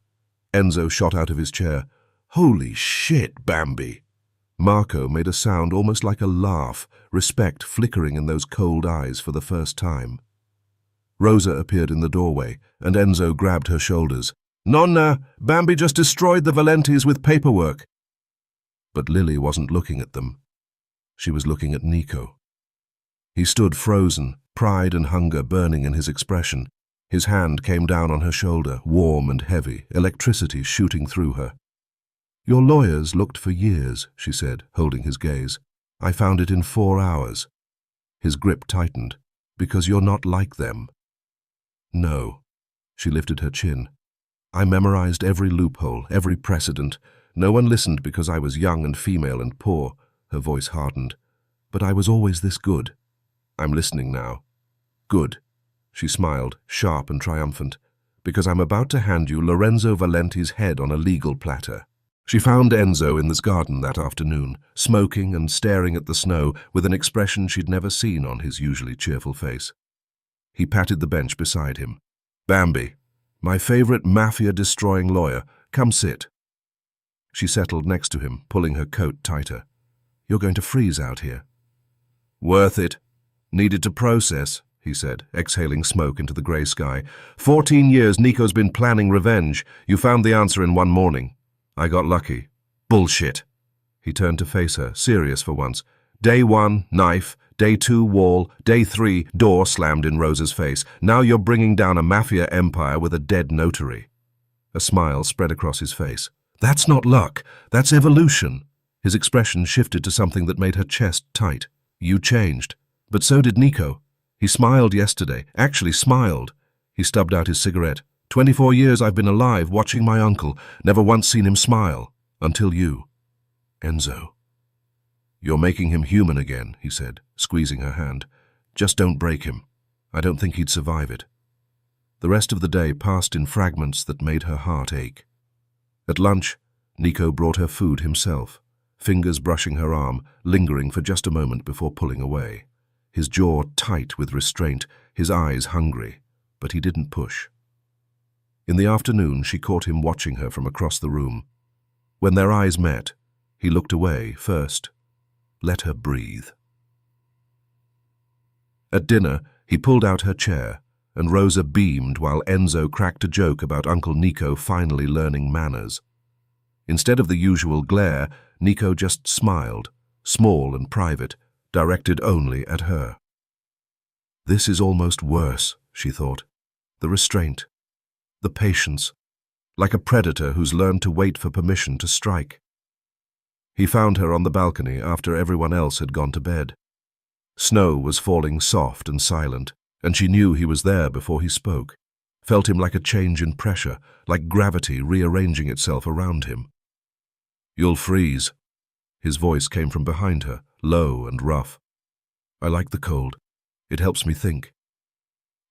Enzo shot out of his chair. "Holy shit, Bambi." Marco made a sound almost like a laugh, respect flickering in those cold eyes for the first time. Rosa appeared in the doorway, and Enzo grabbed her shoulders. "Nonna, Bambi just destroyed the Valentis with paperwork." But Lilly wasn't looking at them. She was looking at Nico. He stood frozen, pride and hunger burning in his expression. His hand came down on her shoulder, warm and heavy, electricity shooting through her. "Your lawyers looked for years," she said, holding his gaze. "I found it in 4 hours." His grip tightened. "Because you're not like them." "No." She lifted her chin. "I memorized every loophole, every precedent. No one listened because I was young and female and poor." Her voice hardened. "But I was always this good. I'm listening now." "Good." She smiled, sharp and triumphant. "Because I'm about to hand you Lorenzo Valenti's head on a legal platter." She found Enzo in this garden that afternoon, smoking and staring at the snow with an expression she'd never seen on his usually cheerful face. He patted the bench beside him. "Bambi, my favorite mafia-destroying lawyer, come sit." She settled next to him, pulling her coat tighter. "You're going to freeze out here." "Worth it. Needed to process," he said, exhaling smoke into the grey sky. 14 years Nico's been planning revenge. You found the answer in 1 morning. I got lucky. Bullshit." He turned to face her, serious for once. "Day 1, knife. Day 2, wall. Day 3, door slammed in Rosa's face. Now you're bringing down a mafia empire with a dead notary." A smile spread across his face. "That's not luck. That's evolution." His expression shifted to something that made her chest tight. "You changed. But so did Nico. He smiled yesterday. Actually smiled." He stubbed out his cigarette. 24 years I've been alive, watching my uncle. Never once seen him smile. Until you." "Enzo." "You're making him human again," he said, squeezing her hand. "Just don't break him. I don't think he'd survive it." The rest of the day passed in fragments that made her heart ache. At lunch, Nico brought her food himself, fingers brushing her arm, lingering for just a moment before pulling away. His jaw tight with restraint, his eyes hungry, but he didn't push. In the afternoon, she caught him watching her from across the room. When their eyes met, he looked away first. Let her breathe. At dinner, he pulled out her chair, and Rosa beamed while Enzo cracked a joke about Uncle Nico finally learning manners. Instead of the usual glare, Nico just smiled, small and private, directed only at her. This is almost worse, she thought. The restraint, the patience, like a predator who's learned to wait for permission to strike. He found her on the balcony after everyone else had gone to bed. Snow was falling soft and silent, and she knew he was there before he spoke, felt him like a change in pressure, like gravity rearranging itself around him. "You'll freeze." His voice came from behind her, low and rough. "I like the cold. It helps me think."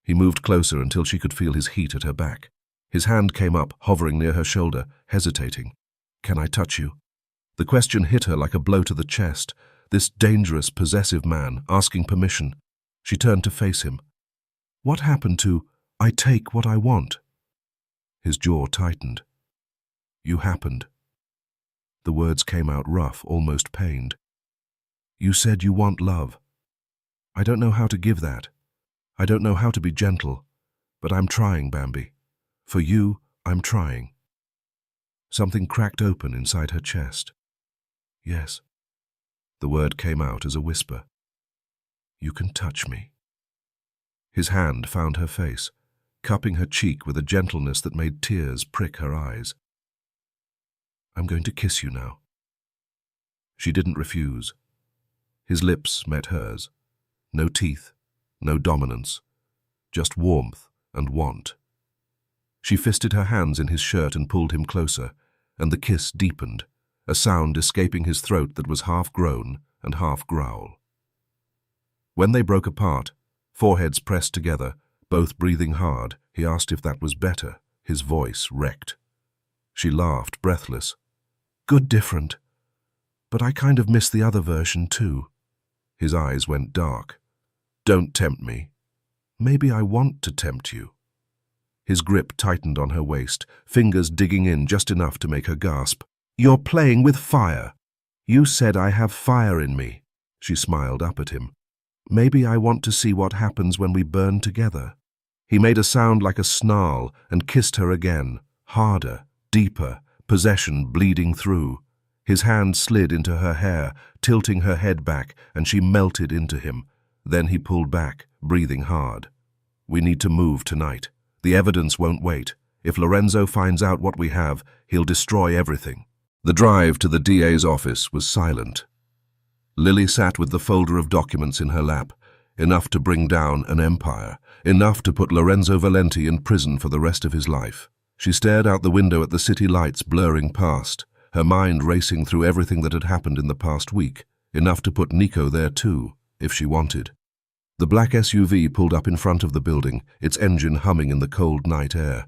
He moved closer until she could feel his heat at her back. His hand came up, hovering near her shoulder, hesitating. "Can I touch you?" The question hit her like a blow to the chest. This dangerous, possessive man, asking permission. She turned to face him. "What happened to, 'I take what I want'?" His jaw tightened. "You happened." The words came out rough, almost pained. "You said you want love. I don't know how to give that. I don't know how to be gentle. But I'm trying, Bambi. For you, I'm trying." Something cracked open inside her chest. "Yes." The word came out as a whisper. "You can touch me." His hand found her face, cupping her cheek with a gentleness that made tears prick her eyes. "I'm going to kiss you now." She didn't refuse. His lips met hers. No teeth, no dominance, just warmth and want. She fisted her hands in his shirt and pulled him closer, and the kiss deepened, a sound escaping his throat that was half groan and half growl. When they broke apart, foreheads pressed together, both breathing hard, he asked if that was better, his voice wrecked. She laughed, breathless. "Good different. But I kind of miss the other version too." His eyes went dark. "Don't tempt me." "Maybe I want to tempt you." His grip tightened on her waist, fingers digging in just enough to make her gasp. "You're playing with fire." "You said I have fire in me." She smiled up at him. "Maybe I want to see what happens when we burn together." He made a sound like a snarl and kissed her again, harder, deeper, possession bleeding through. His hand slid into her hair, tilting her head back, and she melted into him. Then he pulled back, breathing hard. "We need to move tonight. The evidence won't wait. If Lorenzo finds out what we have, he'll destroy everything." The drive to the DA's office was silent. Lilly sat with the folder of documents in her lap, enough to bring down an empire, enough to put Lorenzo Valenti in prison for the rest of his life. She stared out the window at the city lights blurring past, her mind racing through everything that had happened in the past week, enough to put Nico there too, if she wanted. The black SUV pulled up in front of the building, its engine humming in the cold night air.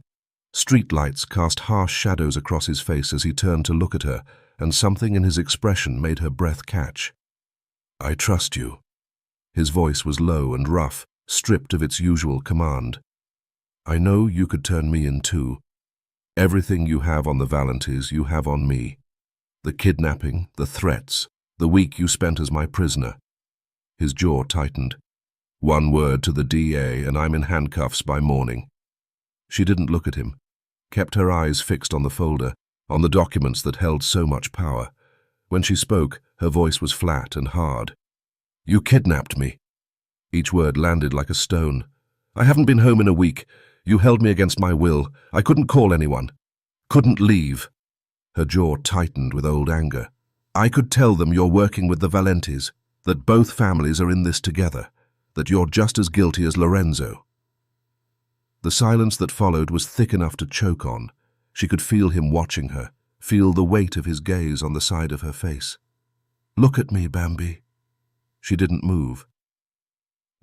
Street lights cast harsh shadows across his face as he turned to look at her, and something in his expression made her breath catch. "I trust you." His voice was low and rough, stripped of its usual command. "I know you could turn me in too. Everything you have on the Valentis, you have on me. The kidnapping, the threats, the week you spent as my prisoner." His jaw tightened. "One word to the DA and I'm in handcuffs by morning." She didn't look at him, kept her eyes fixed on the folder, on the documents that held so much power. When she spoke, her voice was flat and hard. "You kidnapped me." Each word landed like a stone. "I haven't been home in a week. You held me against my will. I couldn't call anyone. Couldn't leave." Her jaw tightened with old anger. "I could tell them you're working with the Valentis, that both families are in this together, that you're just as guilty as Lorenzo." The silence that followed was thick enough to choke on. She could feel him watching her, feel the weight of his gaze on the side of her face. "Look at me, Bambi." She didn't move.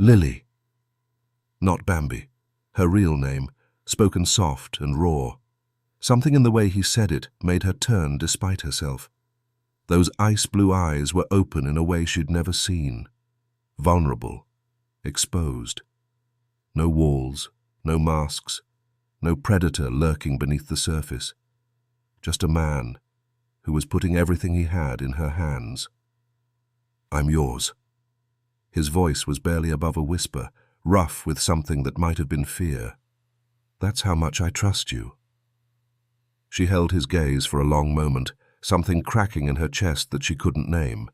"Lilly." Not Bambi. Her real name, spoken soft and raw. Something in the way he said it made her turn despite herself. Those ice-blue eyes were open in a way she'd never seen. Vulnerable. Exposed. No walls, no masks, no predator lurking beneath the surface. Just a man who was putting everything he had in her hands. "I'm yours." His voice was barely above a whisper, rough with something that might have been fear. "That's how much I trust you." She held his gaze for a long moment, something cracking in her chest that she couldn't name.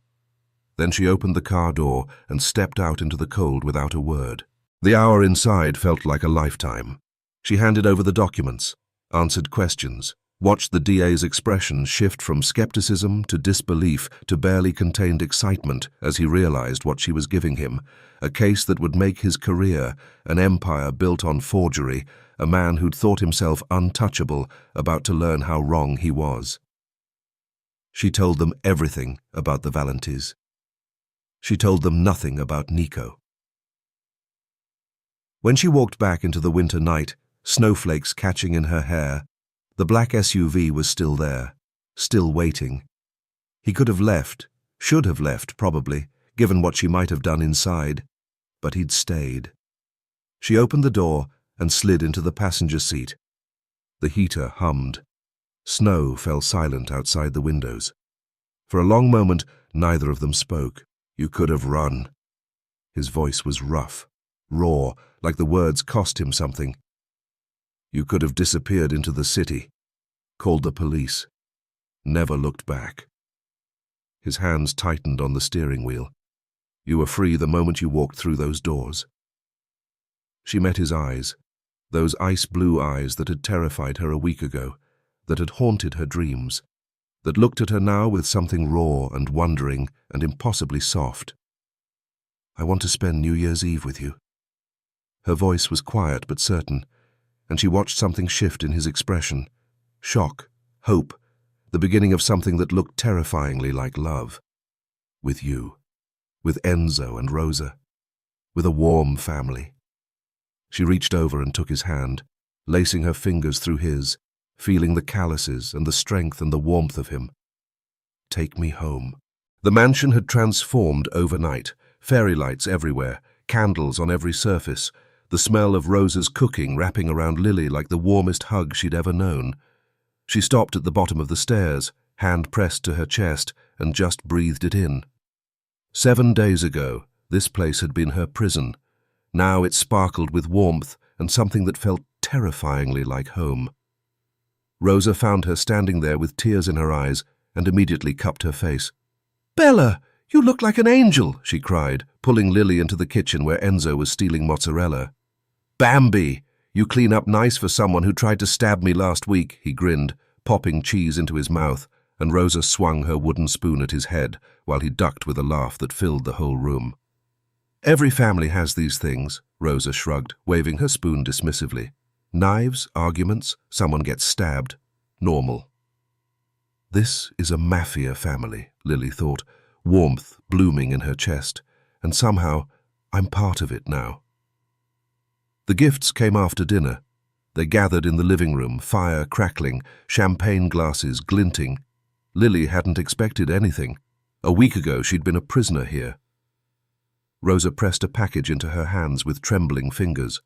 Then she opened the car door and stepped out into the cold without a word. The hour inside felt like a lifetime. She handed over the documents, answered questions, watched the DA's expression shift from skepticism to disbelief to barely contained excitement as he realized what she was giving him, a case that would make his career, an empire built on forgery, a man who'd thought himself untouchable, about to learn how wrong he was. She told them everything about the Valentis. She told them nothing about Nico. When she walked back into the winter night, snowflakes catching in her hair, the black SUV was still there, still waiting. He could have left, should have left probably, given what she might have done inside, but he'd stayed. She opened the door and slid into the passenger seat. The heater hummed. Snow fell silent outside the windows. For a long moment, neither of them spoke. "You could have run." His voice was rough, raw, like the words cost him something. "You could have disappeared into the city, called the police, never looked back." His hands tightened on the steering wheel. "You were free the moment you walked through those doors." She met his eyes, those ice-blue eyes that had terrified her a week ago, that had haunted her dreams, that looked at her now with something raw and wondering and impossibly soft. "I want to spend New Year's Eve with you." Her voice was quiet but certain, and she watched something shift in his expression. Shock, hope, the beginning of something that looked terrifyingly like love. "With you. With Enzo and Rosa. With a warm family." She reached over and took his hand, lacing her fingers through his, feeling the calluses and the strength and the warmth of him. "Take me home." The mansion had transformed overnight, fairy lights everywhere, candles on every surface, the smell of Rosa's cooking wrapping around Lilly like the warmest hug she'd ever known. She stopped at the bottom of the stairs, hand pressed to her chest, and just breathed it in. 7 days ago, this place had been her prison. Now it sparkled with warmth and something that felt terrifyingly like home. Rosa found her standing there with tears in her eyes and immediately cupped her face. "Bella, you look like an angel," she cried, pulling Lilly into the kitchen where Enzo was stealing mozzarella. "Bambi, you clean up nice for someone who tried to stab me last week," he grinned, popping cheese into his mouth, and Rosa swung her wooden spoon at his head while he ducked with a laugh that filled the whole room. "Every family has these things," Rosa shrugged, waving her spoon dismissively. "Knives, arguments, someone gets stabbed. Normal." This is a Mafia family, Lilly thought, warmth blooming in her chest, and somehow I'm part of it now. The gifts came after dinner. They gathered in the living room, fire crackling, champagne glasses glinting. Lilly hadn't expected anything. A week ago she'd been a prisoner here. Rosa pressed a package into her hands with trembling fingers.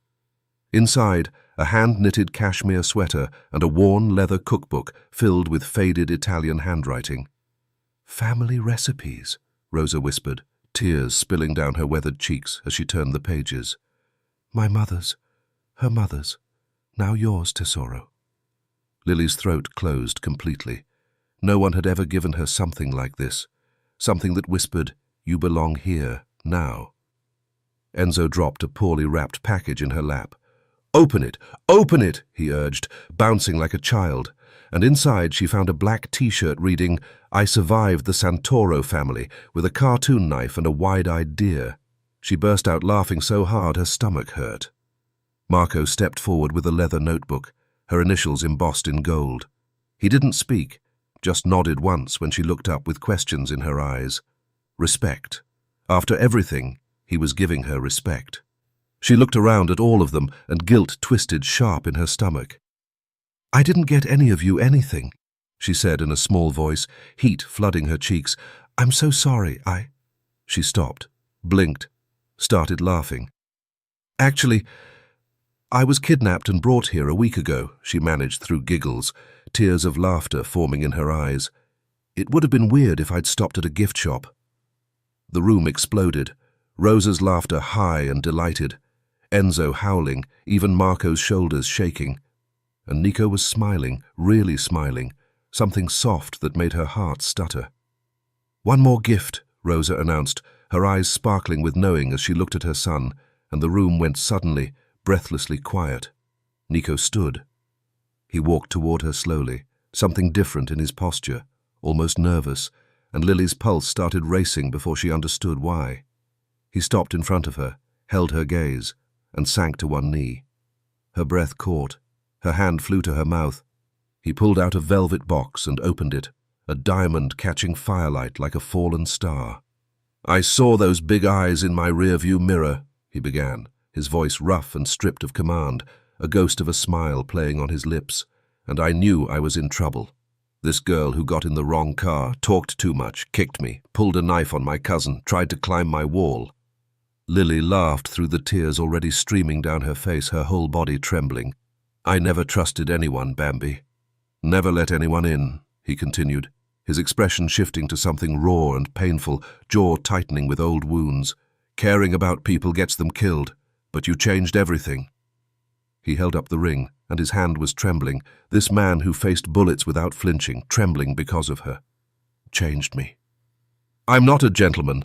Inside, a hand-knitted cashmere sweater and a worn leather cookbook filled with faded Italian handwriting. "Family recipes," Rosa whispered, tears spilling down her weathered cheeks as she turned the pages. "My mother's, her mother's, now yours, Tesoro." Lilly's throat closed completely. No one had ever given her something like this, something that whispered, "You belong here, now." Enzo dropped a poorly wrapped package in her lap. "Open it! Open it!" he urged, bouncing like a child, and inside she found a black T-shirt reading, "I survived the Santoro family," with a cartoon knife and a wide-eyed deer. She burst out laughing so hard her stomach hurt. Marco stepped forward with a leather notebook, her initials embossed in gold. He didn't speak, just nodded once when she looked up with questions in her eyes. Respect. After everything, he was giving her respect. She looked around at all of them, and guilt twisted sharp in her stomach. "I didn't get any of you anything," she said in a small voice, heat flooding her cheeks. "I'm so sorry, She stopped, blinked, started laughing. "Actually, I was kidnapped and brought here a week ago," she managed through giggles, tears of laughter forming in her eyes. "It would have been weird if I'd stopped at a gift shop." The room exploded. Rosa's laughter high and delighted, Enzo howling, even Marco's shoulders shaking. And Nico was smiling, really smiling, something soft that made her heart stutter. "One more gift," Rosa announced, her eyes sparkling with knowing as she looked at her son, and the room went suddenly, breathlessly quiet. Nico stood. He walked toward her slowly, something different in his posture, almost nervous, and Lily's pulse started racing before she understood why. He stopped in front of her, held her gaze, and sank to one knee. Her breath caught. Her hand flew to her mouth. He pulled out a velvet box and opened it, a diamond catching firelight like a fallen star. "I saw those big eyes in my rearview mirror," he began, his voice rough and stripped of command, a ghost of a smile playing on his lips, "and I knew I was in trouble. This girl who got in the wrong car, talked too much, kicked me, pulled a knife on my cousin, tried to climb my wall." Lily laughed through the tears already streaming down her face, her whole body trembling. "I never trusted anyone, Bambi. Never let anyone in," he continued, his expression shifting to something raw and painful, jaw tightening with old wounds. "Caring about people gets them killed, but you changed everything." He held up the ring, and his hand was trembling, this man who faced bullets without flinching, trembling because of her. "Changed me. I'm not a gentleman.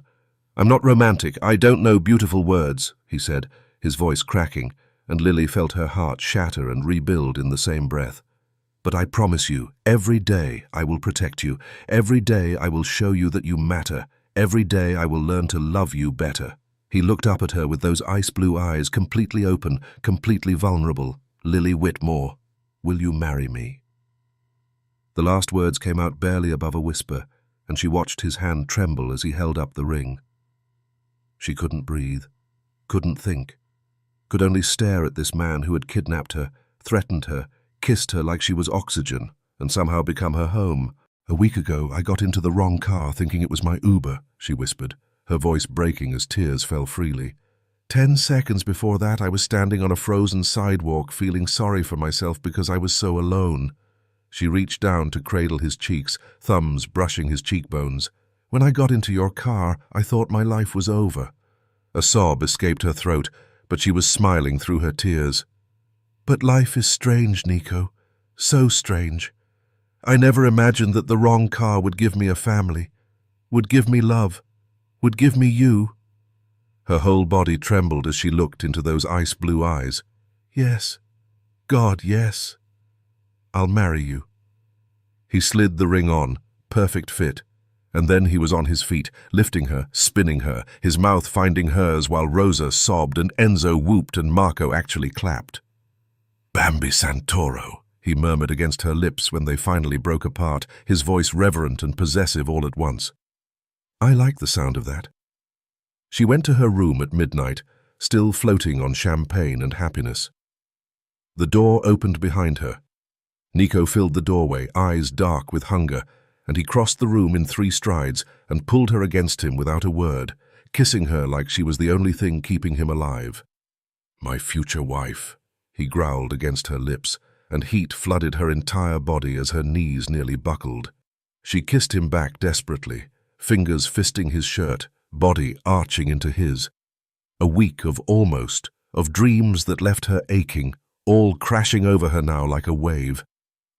I'm not romantic. I don't know beautiful words," he said, his voice cracking, and Lily felt her heart shatter and rebuild in the same breath. "But I promise you, every day I will protect you. Every day I will show you that you matter. Every day I will learn to love you better." He looked up at her with those ice-blue eyes, completely open, completely vulnerable. "Lilly Whitmore, will you marry me?" The last words came out barely above a whisper, and she watched his hand tremble as he held up the ring. She couldn't breathe, couldn't think, could only stare at this man who had kidnapped her, threatened her, kissed her like she was oxygen, and somehow become her home. "A week ago, I got into the wrong car thinking it was my Uber," she whispered, her voice breaking as tears fell freely. 10 seconds before that, I was standing on a frozen sidewalk feeling sorry for myself because I was so alone. She reached down to cradle his cheeks, thumbs brushing his cheekbones. "When I got into your car, I thought my life was over." A sob escaped her throat, but she was smiling through her tears. "But life is strange, Nico. So strange. I never imagined that the wrong car would give me a family, would give me love, would give me you." Her whole body trembled as she looked into those ice-blue eyes. "Yes. God, yes. I'll marry you." He slid the ring on, perfect fit, and then he was on his feet, lifting her, spinning her, his mouth finding hers while Rosa sobbed and Enzo whooped and Marco actually clapped. "Bambi Santoro," he murmured against her lips when they finally broke apart, his voice reverent and possessive all at once. I like the sound of that. She went to her room at midnight, still floating on champagne and happiness. The door opened behind her. Nico filled the doorway, eyes dark with hunger, and he crossed the room in 3 strides and pulled her against him without a word, kissing her like she was the only thing keeping him alive. "My future wife," he growled against her lips, and heat flooded her entire body as her knees nearly buckled. She kissed him back desperately, fingers fisting his shirt, body arching into his. A week of almost, of dreams that left her aching, all crashing over her now like a wave.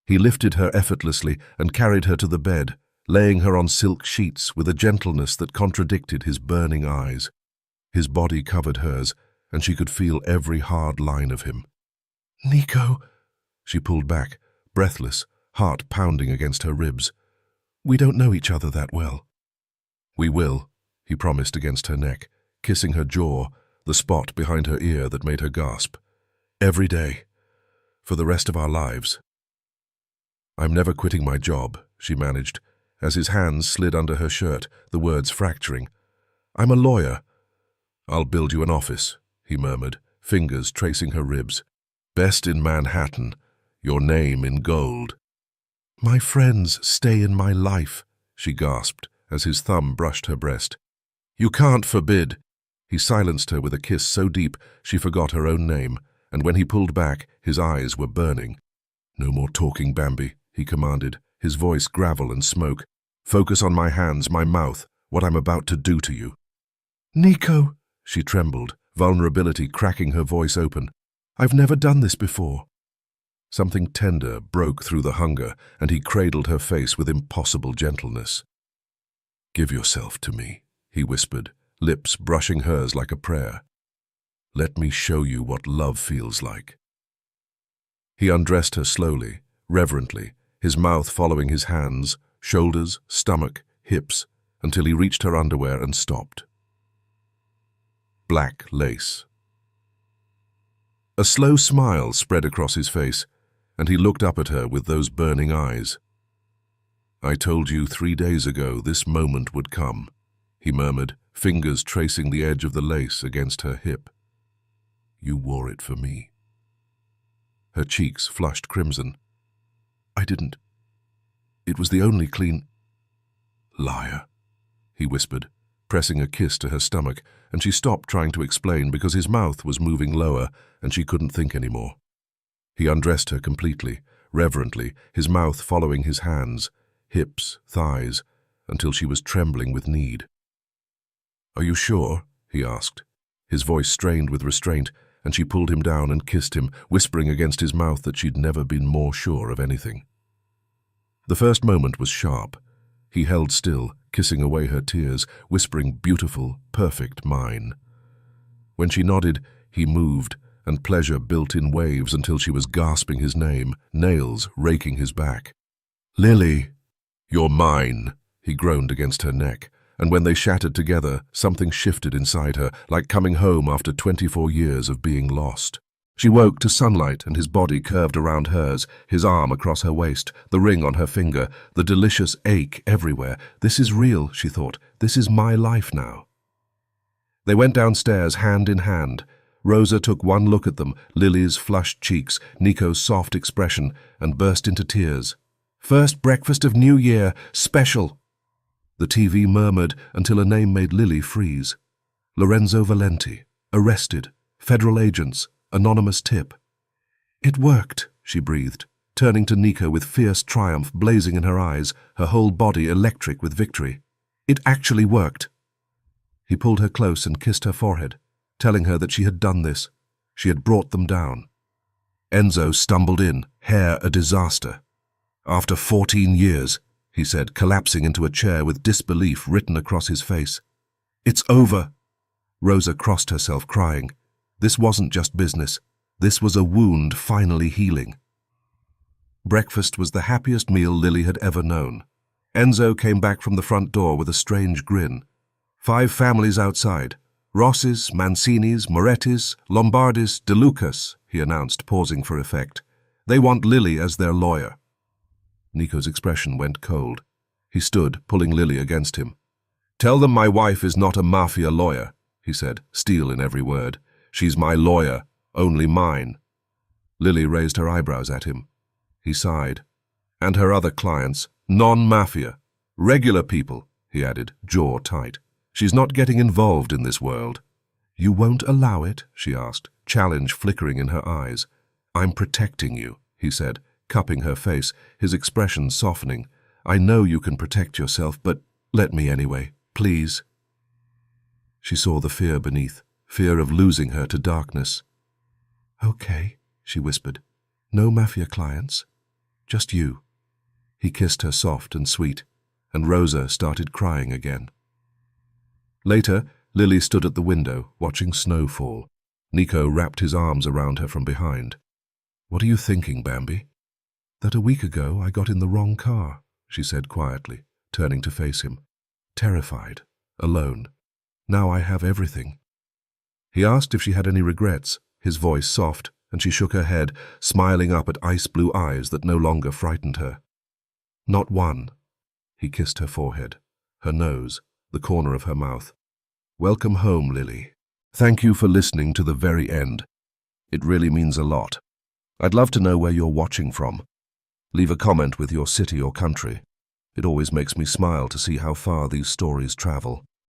He lifted her effortlessly and carried her to the bed, laying her on silk sheets with a gentleness that contradicted his burning eyes. His body covered hers, and she could feel every hard line of him. "Nico," she pulled back, breathless, heart pounding against her ribs. "We don't know each other that well." "We will," he promised against her neck, kissing her jaw, the spot behind her ear that made her gasp. "Every day. For the rest of our lives." "I'm never quitting my job," she managed, as his hands slid under her shirt, the words fracturing. "I'm a lawyer." "I'll build you an office," he murmured, fingers tracing her ribs. "Best in Manhattan, your name in gold." "My friends stay in my life," she gasped, as his thumb brushed her breast. "You can't forbid." He silenced her with a kiss so deep she forgot her own name, and when he pulled back, his eyes were burning. "No more talking, Bambi," he commanded, his voice gravel and smoke. "Focus on my hands, my mouth, what I'm about to do to you." "Nico," She trembled, vulnerability cracking her voice open. "I've never done this before." Something tender broke through the hunger, and he cradled her face with impossible gentleness. "Give yourself to me," he whispered, lips brushing hers like a prayer. "Let me show you what love feels like." He undressed her slowly, reverently, his mouth following his hands, shoulders, stomach, hips, until he reached her underwear and stopped. Black lace. A slow smile spread across his face, and he looked up at her with those burning eyes. "I told you 3 days ago this moment would come," he murmured, fingers tracing the edge of the lace against her hip. "You wore it for me." Her cheeks flushed crimson. "I didn't. It was the only clean—" "Liar," he whispered, pressing a kiss to her stomach, and she stopped trying to explain because his mouth was moving lower and she couldn't think anymore. He undressed her completely, reverently, his mouth following his hands, hips, thighs, until she was trembling with need. "Are you sure?" he asked. His voice strained with restraint, and she pulled him down and kissed him, whispering against his mouth that she'd never been more sure of anything. The first moment was sharp. He held still, kissing away her tears, whispering beautiful, perfect mine. When she nodded, he moved, and pleasure built in waves until she was gasping his name, nails raking his back. "Lilly!" "You're mine," he groaned against her neck, and when they shattered together, something shifted inside her, like coming home after 24 years of being lost. She woke to sunlight and his body curved around hers, his arm across her waist, the ring on her finger, the delicious ache everywhere. This is real, she thought. This is my life now. They went downstairs hand in hand. Rosa took one look at them, Lily's flushed cheeks, Nico's soft expression, and burst into tears. "First breakfast of New Year, special!" The TV murmured until a name made Lily freeze. Lorenzo Valenti, arrested, federal agents, anonymous tip. "It worked," she breathed, turning to Nico with fierce triumph blazing in her eyes, her whole body electric with victory. "It actually worked." He pulled her close and kissed her forehead, telling her that she had done this. She had brought them down. Enzo stumbled in, hair a disaster. "After 14 years, he said, collapsing into a chair with disbelief written across his face. "It's over." Rosa crossed herself, crying. This wasn't just business. This was a wound finally healing. Breakfast was the happiest meal Lily had ever known. Enzo came back from the front door with a strange grin. 5 families outside. Rossis, Mancinis, Morettis, Lombardis, De Lucas, he announced, pausing for effect. They want Lily as their lawyer. Nico's expression went cold. He stood, pulling Lily against him. "Tell them my wife is not a Mafia lawyer," he said, steel in every word. "She's my lawyer, only mine." Lily raised her eyebrows at him. He sighed. "And her other clients, non-Mafia. Regular people," he added, jaw tight. "She's not getting involved in this world." "You won't allow it?" she asked, challenge flickering in her eyes. "I'm protecting you," he said, cupping her face, his expression softening. "I know you can protect yourself, but let me anyway, please." She saw the fear beneath, fear of losing her to darkness. "Okay," she whispered. "No Mafia clients. Just you." He kissed her soft and sweet, and Rosa started crying again. Later, Lily stood at the window, watching snow fall. Nico wrapped his arms around her from behind. "What are you thinking, Bambi?" "That a week ago I got in the wrong car," she said quietly, turning to face him. "Terrified, alone. Now I have everything." He asked if she had any regrets, his voice soft, and she shook her head, smiling up at ice-blue eyes that no longer frightened her. "Not one." He kissed her forehead, her nose, the corner of her mouth. "Welcome home, Lily. Thank you for listening to the very end. It really means a lot. I'd love to know where you're watching from. Leave a comment with your city or country. It always makes me smile to see how far these stories travel."